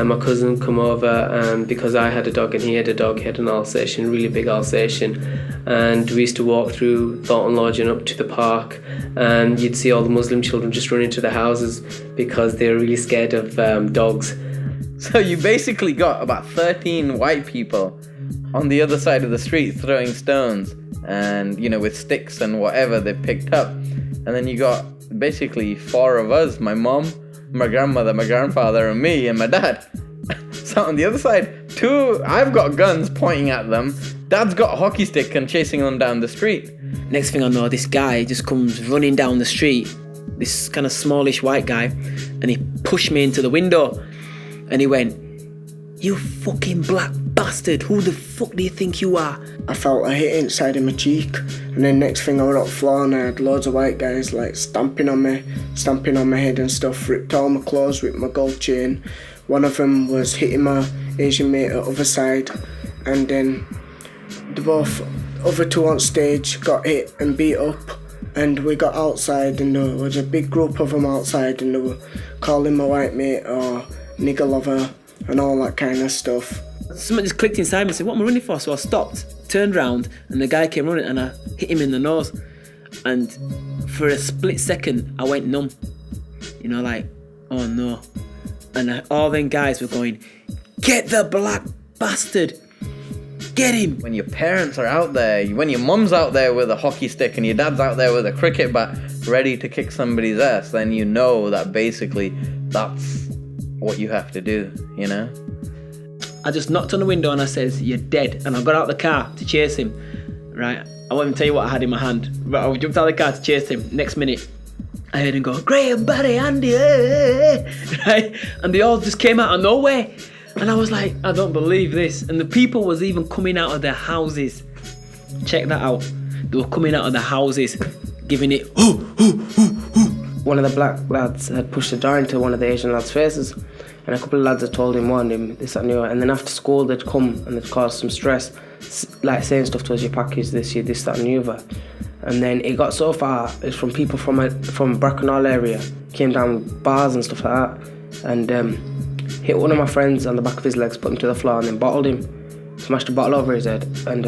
my cousin come over because I had a dog and he had a dog, he had an Alsatian, really big Alsatian, and we used to walk through Thornton Lodge and up to the park, and you'd see all the Muslim children just running to the houses because they were really scared of dogs. So you basically got about 13 white people on the other side of the street throwing stones and, you know, with sticks and whatever they picked up. And then you got basically 4 of us, my mom, my grandmother, my grandfather, and me, and my dad. So on the other side, 2, I've got guns pointing at them. Dad's got a hockey stick and chasing them down the street. Next thing I know, this guy just comes running down the street, this kind of smallish white guy, and he pushed me into the window. And he went, "You fucking black bastard, who the fuck do you think you are?" I felt a hit inside of my cheek, and then next thing I was on the floor and I had loads of white guys like stamping on my head and stuff, ripped all my clothes, ripped my gold chain. One of them was hitting my Asian mate at the other side, and then the both other 2 on stage got hit and beat up, and we got outside and there was a big group of them outside and they were calling my white mate nigger lover and all that kind of stuff. Something just clicked inside me and said, "What am I running for?" So I stopped, turned round, and the guy came running and I hit him in the nose. And for a split second, I went numb. You know, like, oh no. And all them guys were going, "Get the black bastard! Get him!" When your parents are out there, when your mum's out there with a hockey stick and your dad's out there with a cricket bat ready to kick somebody's ass, then you know that basically that's what you have to do, you know? I just knocked on the window and I says, "You're dead." And I got out the car to chase him, right? I won't even tell you what I had in my hand, but I jumped out of the car to chase him. Next minute, I heard him go, "Graham, Barry, Andy," right? And they all just came out of nowhere. And I was like, I don't believe this. And the people was even coming out of their houses. Check that out. They were coming out of their houses, giving it, One of the black lads had pushed the door into one of the Asian lads' faces, and a couple of lads had told him, warned him, this, that and the other. And then after school they'd come and they'd cause some stress, like saying stuff to us, "Your package this, you this, that and the other." And then it got so far, it's from people from Bracknell area, came down with bars and stuff like that, and hit one of my friends on the back of his legs, put him to the floor and then bottled him, smashed a bottle over his head, and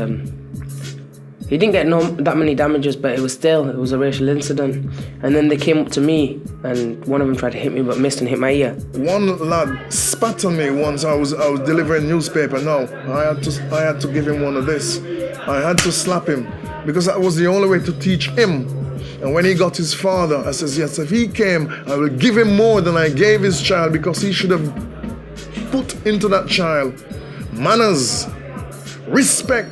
he didn't get that many damages, but it was a racial incident. And then they came up to me and one of them tried to hit me but missed and hit my ear. One lad spat on me once. I was delivering newspaper. No, I had to give him one of this. I had to slap him because that was the only way to teach him. And when he got his father, I says, yes, if he came, I will give him more than I gave his child, because he should have put into that child manners, respect,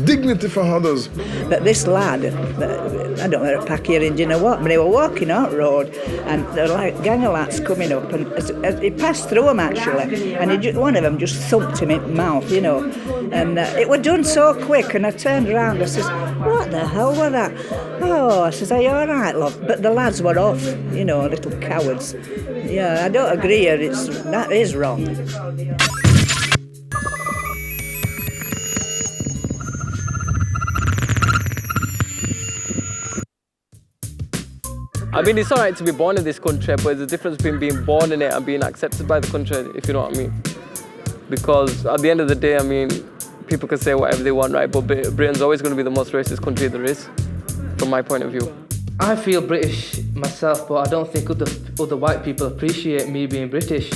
dignity for others. But this lad, I don't know, a Paki or Indian or what, but they were walking out road and there were like gang of lads coming up, and as he passed through them actually, and one of them just thumped him in the mouth, you know, and it was done so quick, and I turned around, I says, "What the hell was that?" "Oh," I says, "Are you all right, love?" But the lads were off, you know, little cowards. Yeah, I don't agree, that is wrong. I mean, it's alright to be born in this country, but there's a difference between being born in it and being accepted by the country, if you know what I mean. Because at the end of the day, I mean, people can say whatever they want, right? But Britain's always going to be the most racist country there is, from my point of view. I feel British myself, but I don't think other white people appreciate me being British.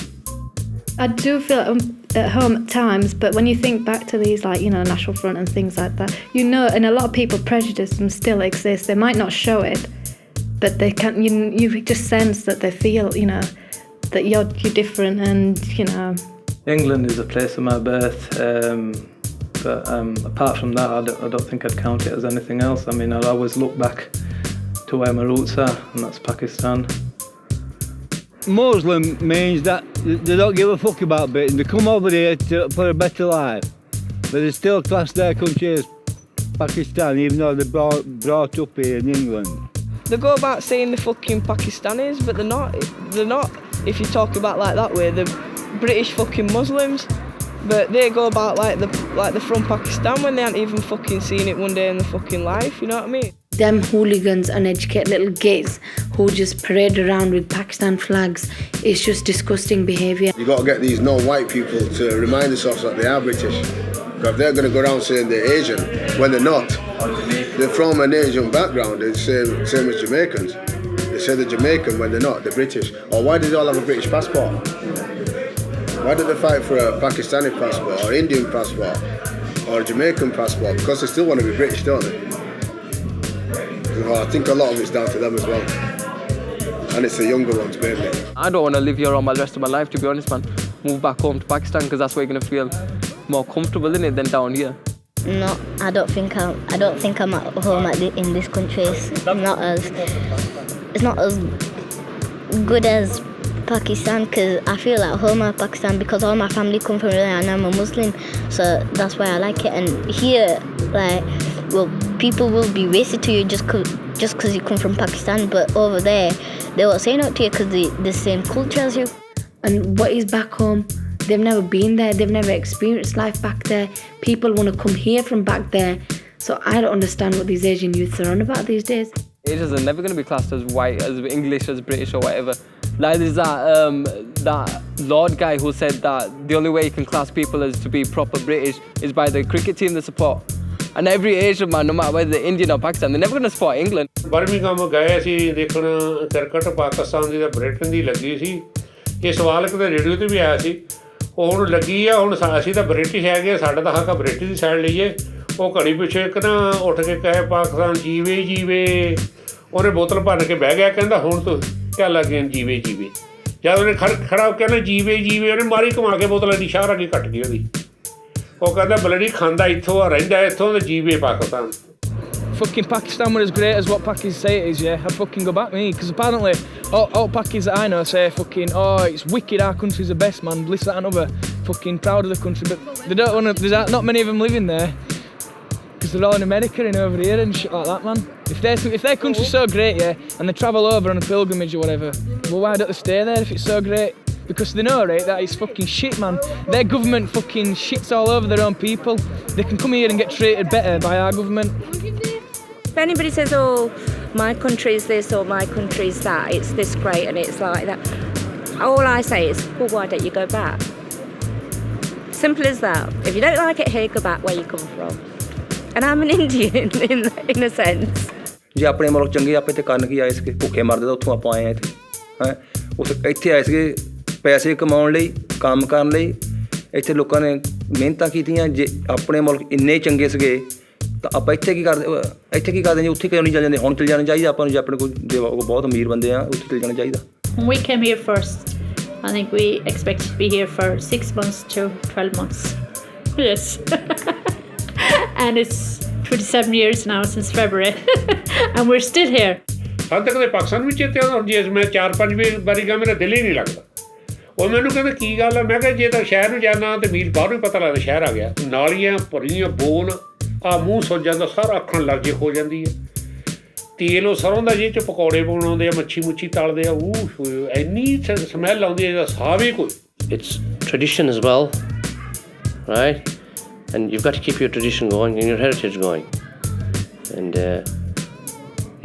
I do feel at home at times, but when you think back to these, like, you know, National Front and things like that, you know, and a lot of people, prejudice still exists. They might not show it, but they can. You just sense that they feel, you know, that you're different, and you know. England is a place of my birth, but apart from that, I don't think I'd count it as anything else. I mean, I'll always look back to where my roots are, and that's Pakistan. Muslim means that they don't give a fuck about Britain. They come over here for a better life, but they still class their country as Pakistan, even though they're brought up here in England. They go about saying they're fucking Pakistanis, but they're not. They're not. If you talk about like that way, they're British fucking Muslims. But they go about like they're from Pakistan when they ain't even fucking seen it one day in their fucking life. You know what I mean? Them hooligans, uneducated little gits who just parade around with Pakistan flags, it's just disgusting behaviour. You got to get these non-white people to remind themselves that they are British. Because if they're going to go around saying they're Asian when they're not, they're from an Asian background. It's the same as Jamaicans. They say they're Jamaican when they're not. They're British. Or why do they all have a British passport? Why do they fight for a Pakistani passport or Indian passport or a Jamaican passport? Because they still want to be British, don't they? Well, I think a lot of it's down to them as well. And it's the younger ones, mainly. I don't want to live here all the rest of my life, to be honest, man. Move back home to Pakistan, because that's where you're going to feel more comfortable in it than down here. No, I don't think I'm at home in this country. It's not as good as Pakistan, because I feel at home at Pakistan because all my family come from there and I'm a Muslim, so that's why I like it. And here, like, well, people will be racist to you just because you come from Pakistan, but over there they will say no to you because they're the same culture as you. And what is back home? They've never been there, they've never experienced life back there. People want to come here from back there, so I don't understand what these Asian youths are on about these days. Asians are never going to be classed as white, as English, as British or whatever. Like there's that Lord guy who said that the only way you can class people as to be proper British is by the cricket team they support. And every Asian man, no matter whether they're Indian or Pakistan, they're never going to support England. Birmingham ਗਏ ਸੀ ਦੇਖਣ cricket Pakistan ਦੀ ਤੇ Britain ਦੀ ਲੱਗੀ ਸੀ। ਇਹ ਸਵਾਲ ਕਿਤੇ radio ਤੇ ਵੀ ਆਇਆ ਸੀ। ਉਹ ਹੁਣ ਲੱਗੀ ਆ, ਹੁਣ ਅਸੀਂ ਤਾਂ ਬ੍ਰਿਟਿਸ਼ ਹੈਗੇ, ਸਾਡਾ ਤਾਂ ਹੱਕ ਬ੍ਰਿਟਿਸ਼ ਦੀ ਸਾਈਡ ਲਈਏ। ਉਹ ਘੜੀ ਪਿੱਛੇ ਇੱਕ ਨਾ ਉੱਠ ਕੇ ਕਹੇ ਪਾਕਿਸਤਾਨ ਜੀਵੇ ਜੀਵੇ। ਉਹਨੇ ਬੋਤਲ ਭਰ ਕੇ ਬਹਿ ਗਿਆ, ਕਹਿੰਦਾ ਹੁਣ ਤੋਂ ਕਿਆ ਲੱਗੇ ਜੀਵੇ ਜੀਵੇ। ਜਦ ਉਹਨੇ ਖੜਾ ਕਹਿੰਦਾ ਜੀਵੇ ਜੀਵੇ, ਉਹਨੇ ਮਾਰੀ ਘੁਮਾ ਕੇ ਬੋਤਲ ਦੀ ਸ਼ਾਹ ਅੱਗੇ ਕੱਟ ਗਈ ਉਹਦੀ। ਉਹ ਕਹਿੰਦਾ ਬਲੜੀ ਖਾਂਦਾ ਇੱਥੋਂ ਆ, ਰਹਿੰਦਾ ਇੱਥੋਂ ਤੇ ਜੀਵੇ Pakistan. Fucking Pakistan were as great as what Pakis say it is, yeah, I'd fucking go back me, because apparently all Pakis that I know say fucking, oh, it's wicked, our country's the best, man, bliss that and other, fucking proud of the country, but they don't want to, there's not many of them living there, because they're all in America and over here and shit like that, man. If their country's so great, yeah, and they travel over on a pilgrimage or whatever, well, why don't they stay there if it's so great? Because they know, right, that it's fucking shit, man. Their government fucking shits all over their own people. They can come here and get treated better by our government. If anybody says, oh, my country's this or my country's that, it's this great and it's like that, all I say is, well, why don't you go back? Simple as that. If you don't like it here, go back where you come from. And I'm an Indian in a sense. ਜੇ ਆਪਣੇ ਮੁਲਕ ਚੰਗੇ ਆਪੇ ਤੇ ਕਰਨ ਕੀ ਆਏ ਸੀਗੇ, ਭੁੱਖੇ ਮਰਦੇ ਤਾਂ ਉੱਥੋਂ ਆਪਾਂ ਆਏ ਆ ਇੱਥੇ ਹੈ ਉਸ ਇੱਥੇ ਆਏ ਸੀਗੇ ਪੈਸੇ ਕਮਾਉਣ ਲਈ, ਕੰਮ ਕਰਨ ਲਈ। ਇੱਥੇ ਲੋਕਾਂ ਨੇ ਮਿਹਨਤਾਂ ਕੀਤੀਆਂ। ਜੇ ਆਪਣੇ ਮੁਲਕ ਇੰਨੇ ਚੰਗੇ ਸੀਗੇ ਤਾਂ ਆਪਾਂ ਇੱਥੇ ਕੀ ਕਰਦੇ ਜੀ, ਉੱਥੇ ਕਿਉਂ ਨਹੀਂ ਚੱਲ ਜਾਂਦੇ? ਹੁਣ ਚੱਲ ਜਾਣਾ ਚਾਹੀਦਾ ਆਪਾਂ ਨੂੰ, ਜੇ ਆਪਣੇ ਕੋਲ ਬਹੁਤ ਅਮੀਰ ਬੰਦੇ ਆ, ਉੱਥੇ ਚੱਲ ਜਾਣਾ ਚਾਹੀਦਾ। We came here first. I think we expect to be here for 6 months to 12 months. Yes. And it's 27 years now since February. And we're still here. ਹਾਲੇ ਤੱਕ ਪਾਕਿਸਤਾਨ ਵਿੱਚ ਚੇਤੇ ਆਉਂਦਾ, ਜੇ ਮੈਂ 4-5 ਵਾਰੀ ਗਿਆ ਮੇਰਾ ਦਿਲ ਹੀ ਨਹੀਂ ਲੱਗਦਾ। ਉਹ ਮੈਨੂੰ ਕਹਿੰਦਾ ਕੀ ਗੱਲ ਆ? ਮੈਂ ਕਿਹਾ ਜੇ ਤਾਂ ਸ਼ਹਿਰ ਨੂੰ ਜਾਣਾ ਤੇ ਮੀਲ ਬਾਹਰੋਂ ਹੀ ਪਤਾ ਲੱਗਦਾ ਸ਼ਹਿਰ ਆ ਗਿਆ। ਨਾਲੀਆਂ ਭਰੀਆਂ, ਬੋਨ ਆ, ਮੂੰਹ ਸੁੱਜ ਜਾਂਦਾ, ਸਾਰਾ ਅੱਖਾਂ ਅਲਰਜੀ ਹੋ ਜਾਂਦੀ ਹੈ। ਤੇਲ ਉਹ ਸਰੋਂ ਦਾ, ਜਿਹਦੇ 'ਚ ਪਕੌੜੇ ਬਣਾਉਂਦੇ ਆ, ਮੱਛੀ ਮੁੱਛੀ ਤਲਦੇ ਆ, ਉਹ ਇੰਨੀ ਸਮੈਲ ਆਉਂਦੀ ਹੈ ਜਿਹਦਾ ਸਾਹ ਵੀ ਕੋਈ। It's tradition as well, right? And you've got to keep your tradition going and your heritage going. And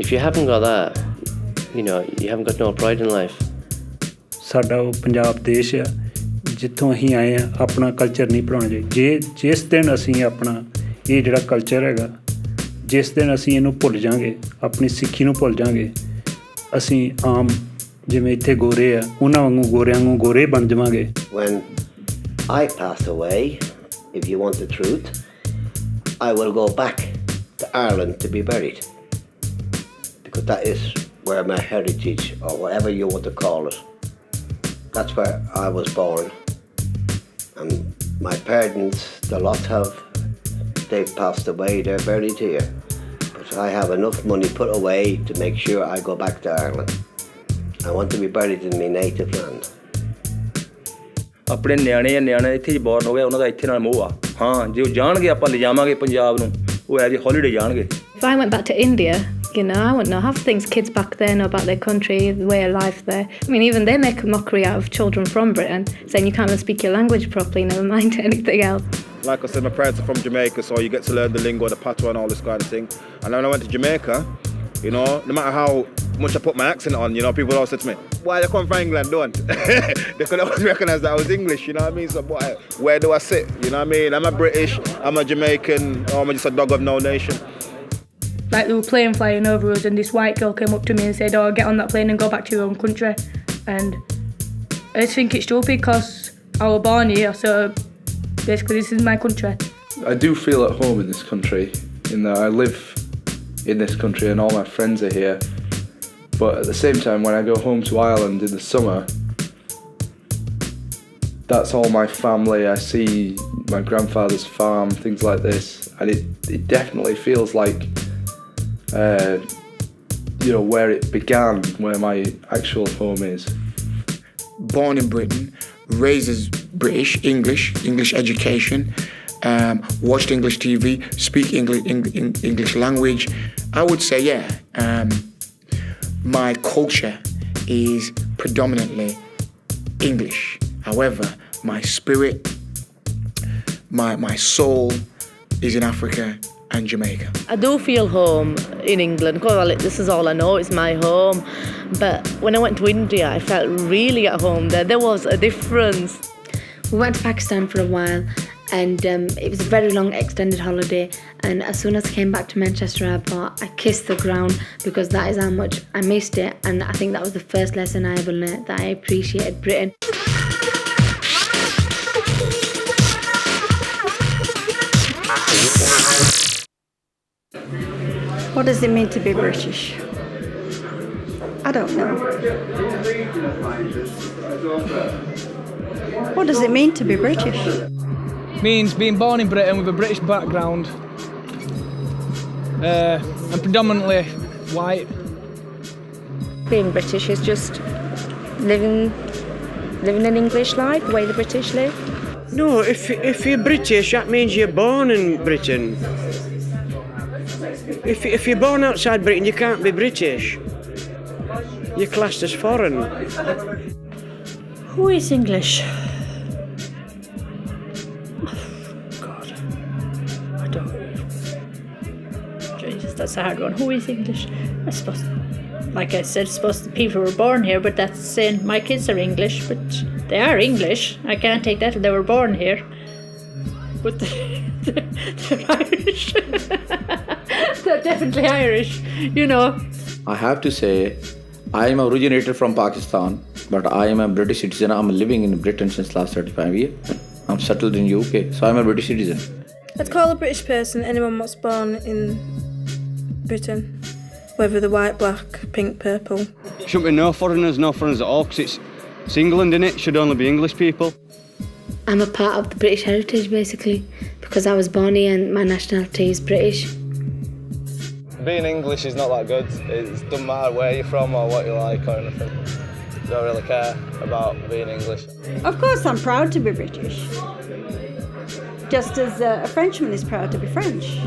if you haven't got that, you know, you haven't got no pride in life. ਸਾਡਾ ਉਹ ਪੰਜਾਬ ਦੇਸ਼ ਆ ਜਿੱਥੋਂ ਅਸੀਂ ਆਏ ਆ, ਆਪਣਾ culture ਨਹੀਂ ਭੁਲਾਉਣਾ ਚਾਹੀਦਾ। ਜਿਸ ਦਿਨ ਅਸੀਂ ਆਪਣਾ ਇਹ ਜਿਹੜਾ ਕਲਚਰ ਹੈਗਾ, ਜਿਸ ਦਿਨ ਅਸੀਂ ਇਹਨੂੰ ਭੁੱਲ ਜਾਵਾਂਗੇ, ਆਪਣੀ ਸਿੱਖੀ ਨੂੰ ਭੁੱਲ ਜਾਵਾਂਗੇ, ਅਸੀਂ ਆਮ ਜਿਵੇਂ ਇੱਥੇ ਗੋਰੇ ਆ ਉਹਨਾਂ ਵਾਂਗੂ ਗੋਰਿਆਂ ਵਾਂਗੂ ਗੋਰੇ ਬਣ ਜਾਵਾਂਗੇ। When I pass away, if you want the truth, I will go back to Ireland to be buried. Because that is where my heritage, or whatever you want to call it, that's where I was born. And my parents, the lot have, they've passed away, they're buried here. But I have enough money put away to make sure I go back to Ireland. I want to be buried in my native land. ਆਪਣੇ ਨਿਆਣੇ ਇੱਥੇ ਹੀ born ਹੋ ਗਏ ਉਹਨਾਂ ਦਾ ਇੱਥੇ ਨਾਲ ਮੋਹ ਆ। ਹਾਂ ਜੇ ਉਹ ਜਾਣਗੇ ਆਪਾਂ ਲਿਜਾਵਾਂਗੇ ਪੰਜਾਬ ਨੂੰ ਉਹ ਐਜ਼ ਹੌਲੀਡੇ ਜਾਣਗੇ। If I went back to India, you know, I wouldn't know half the things kids back there know about their country, the way of life there. I mean, even they make a mockery out of children from Britain, saying you can't even speak your language properly, never mind anything else. Like I said, my parents are from Jamaica, so you get to learn the lingo, the patois and all this kind of thing. And when I went to Jamaica, you know, no matter how much I put my accent on, you know, people always say to me, why you come from England, don't? They could always recognise that I was English, you know what I mean? So where do I sit, you know what I mean? I'm a British, I'm a Jamaican, or am I just a dog of no nation? Like there were plane flying over us and this white girl came up to me and said, oh, get on that plane and go back to your own country. And I just think it's stupid because I was born here, so basically this is my country. I do feel at home in this country, in that I live in this country and all my friends are here. But at the same time, when I go home to Ireland in the summer, that's all my family. I see my grandfather's farm, things like this, and it definitely feels like, you know, where it began, where my actual home is. Born in Britain, raised as British, English education, watched English TV, speak English language. I would say, yeah, my culture is predominantly English. However, my spirit, my soul is in Africa and Jamaica. I do feel home in England. This is all I know, it's my home. But when I went to India, I felt really at home there. There was a difference. We went to Pakistan for a while and it was a very long extended holiday, and as soon as I came back to Manchester Airport I kissed the ground because that is how much I missed it, and I think that was the first lesson I ever learned, that I appreciated Britain. What does it mean to be British? I don't know. What does it mean to be British? Means being born in Britain with a British background and predominantly white. Being British is just living an English life, the way the British live. No, if you're British, that means you're born in Britain. If you're born outside Britain, you can't be British. You're classed as foreign. Who is English? That's a hard one. Who is English? I suppose, like I said, I suppose the people were born here, but that's saying my kids are English, but they are English. I can't take that. They were born here, but they're Irish. They're definitely Irish, you know. I have to say, I am originated from Pakistan, but I am a British citizen. I'm living in Britain since last 35 years. I'm settled in UK, so I'm a British citizen. I'd call a British person anyone that's born in Britain, whether they're white, black, pink, purple. Shouldn't be no foreigners at all, because it's England, innit? It should only be English people. I'm a part of the British heritage basically, because I was born here and my nationality is British. Being English is not that good. It doesn't matter where you're from or what you like or anything. You don't really care about being English. Of course I'm proud to be British. Just as a Frenchman is proud to be French.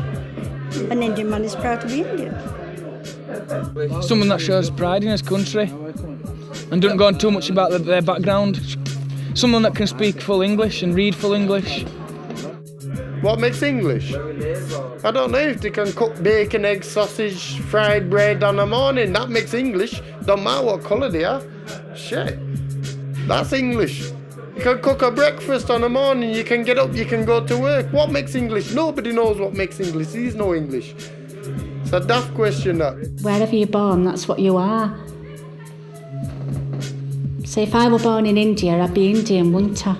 An Indian man is proud to be Indian. Someone that shows pride in his country and doesn't go on too much about their background. Someone that can speak full English and read full English. What makes English? I don't know if they can cook bacon, eggs, sausage, fried bread on the morning. That makes English. Don't matter what colour they are. Shit. That's English. You can cook a breakfast on the morning, you can get up, you can go to work. What makes English? Nobody knows what makes English. There's no English. It's a daft question, that. Wherever you're born, that's what you are. So if I were born in India, I'd be Indian, wouldn't I?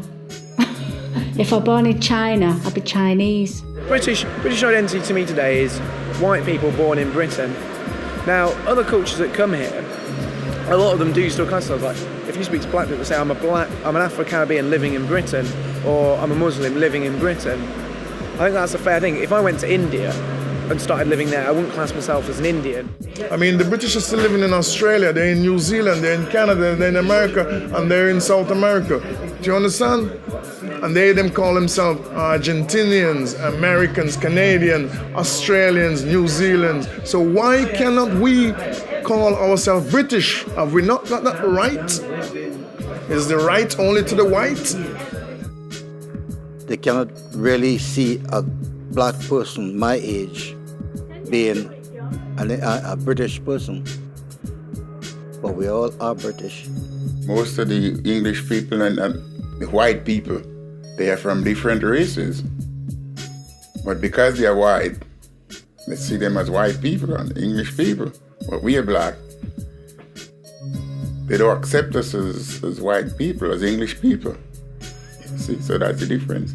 If I were born in China, I'd be Chinese. British identity to me today is white people born in Britain. Now, other cultures that come here, a lot of them do still class themselves like, if you speak to black people, say I'm an Afro-Caribbean living in Britain, or I'm a Muslim living in Britain. I think that's a fair thing. If I went to India and started living there, I wouldn't class myself as an Indian. I mean, the British are still living in Australia, they're in New Zealand, they're in Canada, they're in America, and they're in South America. Do you understand? And them call themselves Argentinians, Americans, Canadians, Australians, New Zealanders. So why cannot we call ourselves British? Have we not got that right? Is the right only to the white? They cannot really see a black person my age being a British person. But we all are British. Most of the English people and the white people, they are from different races. But because they are white, let's see them as white people and English people. But we are black. They don't accept us as white people, as English people. See, so that's the difference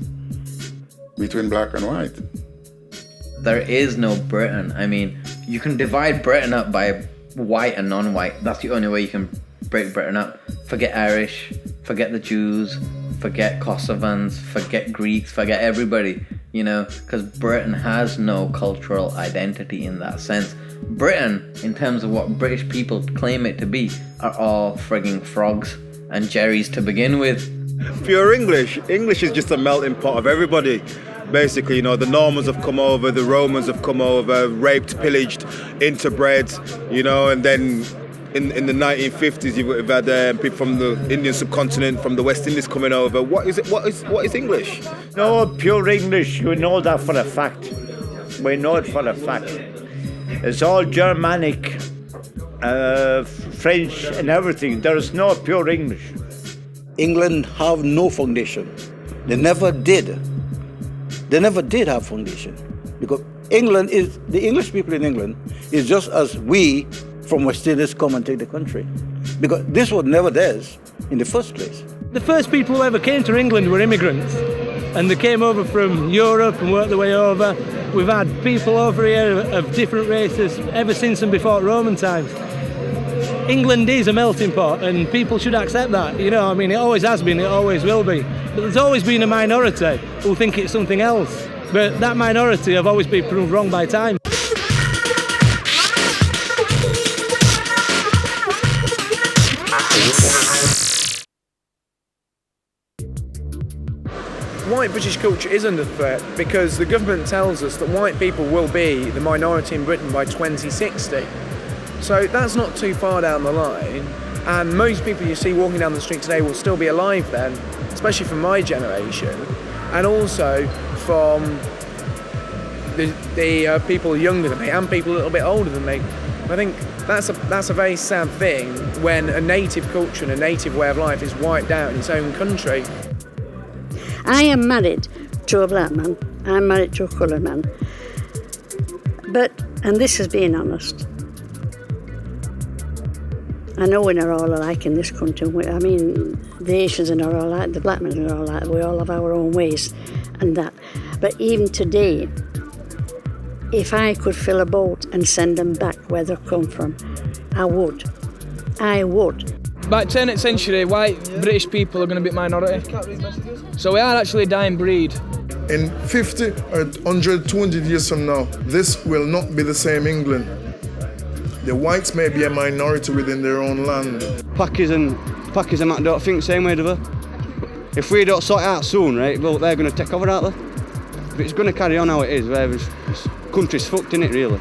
between black and white. There is no Britain. I mean, you can divide Britain up by white and non-white. That's the only way you can break Britain up. Forget Irish, forget the Jews, forget Kosovans, forget Greeks, forget everybody, you know, because Britain has no cultural identity in that sense. Britain, in terms of what British people claim it to be, are all frigging frogs and jerrys to begin with. Pure English is just a melting pot of everybody. Basically, you know, the Normans have come over, the Romans have come over, raped, pillaged, interbred, you know, and then in the 1950s you've had people from the Indian subcontinent, from the West Indies coming over. What is English? No, pure English, we know that for a fact. We know it for a fact. It's all Germanic, French and everything. There is no pure English. England have no foundation. They never did. They never did have foundation. Because the English people in England is just as we from West Indies come and take the country. Because this was never theirs in the first place. The first people who ever came to England were immigrants. And they came over from Europe and worked their way over. We've had people over here of different races ever since and before Roman times. England is a melting pot and people should accept that. You know, I mean, it always has been, it always will be. But there's always been a minority who think it's something else. But that minority have always been proved wrong by time. White British culture is under threat because the government tells us that white people will be the minority in Britain by 2060. So that's not too far down the line, and most people you see walking down the street today will still be alive then, especially from my generation, and also from the people younger than me and people a little bit older than me. I think that's a very sad thing when a native culture and a native way of life is wiped out in its own country. I am married to a black man, I'm married to a coloured man, and this is being honest, I know we're not all alike in this country. I mean, the Asians are not all alike, the black men are all alike, we all have our own ways and that. But even today, if I could fill a boat and send them back where they come from, I would. By the turn of the century, white British people are going to be minority. So we are actually a dying breed. In 50 or 120 years from now, this will not be the same England. The whites may be a minority within their own land. Packers and that don't think the same way, do they? If we don't sort it out soon, right, well, they're going to take over, aren't they? If it's going to carry on how it is, this country's fucked, innit, really?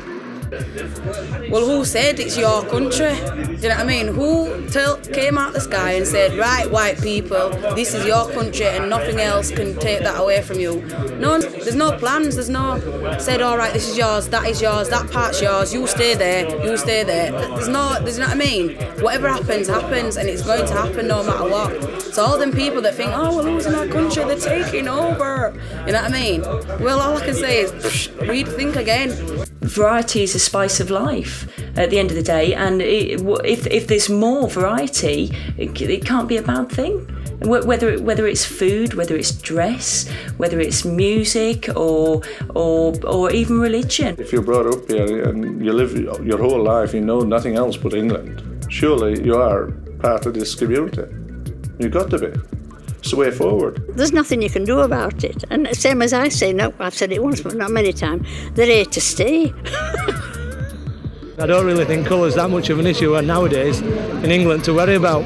Well, who said it's your country? Do you know what I mean? Who came out the sky and said, right, white people, this is your country and nothing else can take that away from you? No, there's no plans, there's no said, all right, this is yours, that part's yours, you stay there. There's no, you know what I mean? Whatever happens, happens, and it's going to happen no matter what. So all them people that think, oh, we're losing our country, they're taking over. You know what I mean? Well, all I can say is, read, think again. Variety is the spice of life, at the end of the day, and if there's more variety, it can't be a bad thing. Whether it's food, whether it's dress, whether it's music, or even religion. If you're brought up here and you live your whole life, you know nothing else but England, surely you are part of this community. You've got to be. It's the way forward. There's nothing you can do about it. And same as I say, no, I've said it once, but not many times, they're here to stay. I don't really think colour's that much of an issue nowadays in England to worry about.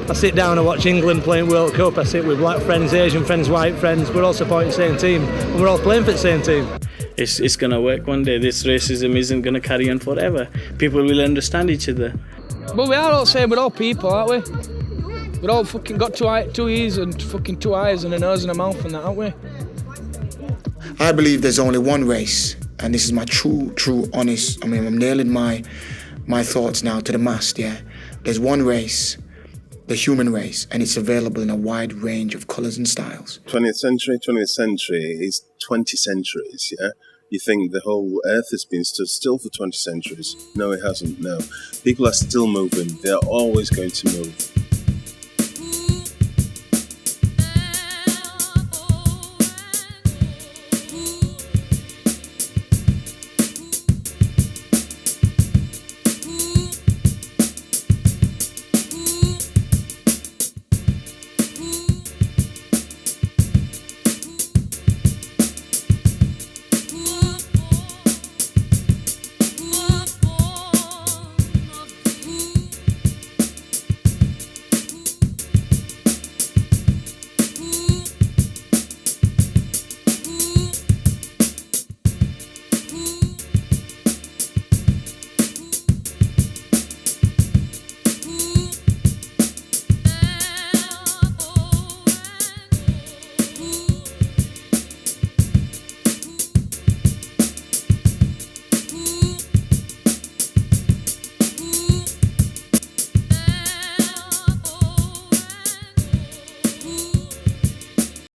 I sit down and watch England playing World Cup. I sit with black friends, Asian friends, white friends. We're all supporting the same team, and we're all playing for the same team. It's going to work one day. This racism isn't going to carry on forever. People will understand each other. But we are all the same. We're all people, aren't we? We're all fucking got two ears and fucking 2 eyes and a nose and a mouth and that, aren't we? I believe there's only one race, and this is my true, honest. I mean, I'm nailing my thoughts now to the mast. Yeah, there's one race. The human race, and it's available in a wide range of colours and styles. 20th century is 20 centuries, yeah? You think the whole earth has been stood still for 20 centuries? No, it hasn't, no. People are still moving. They're always going to move.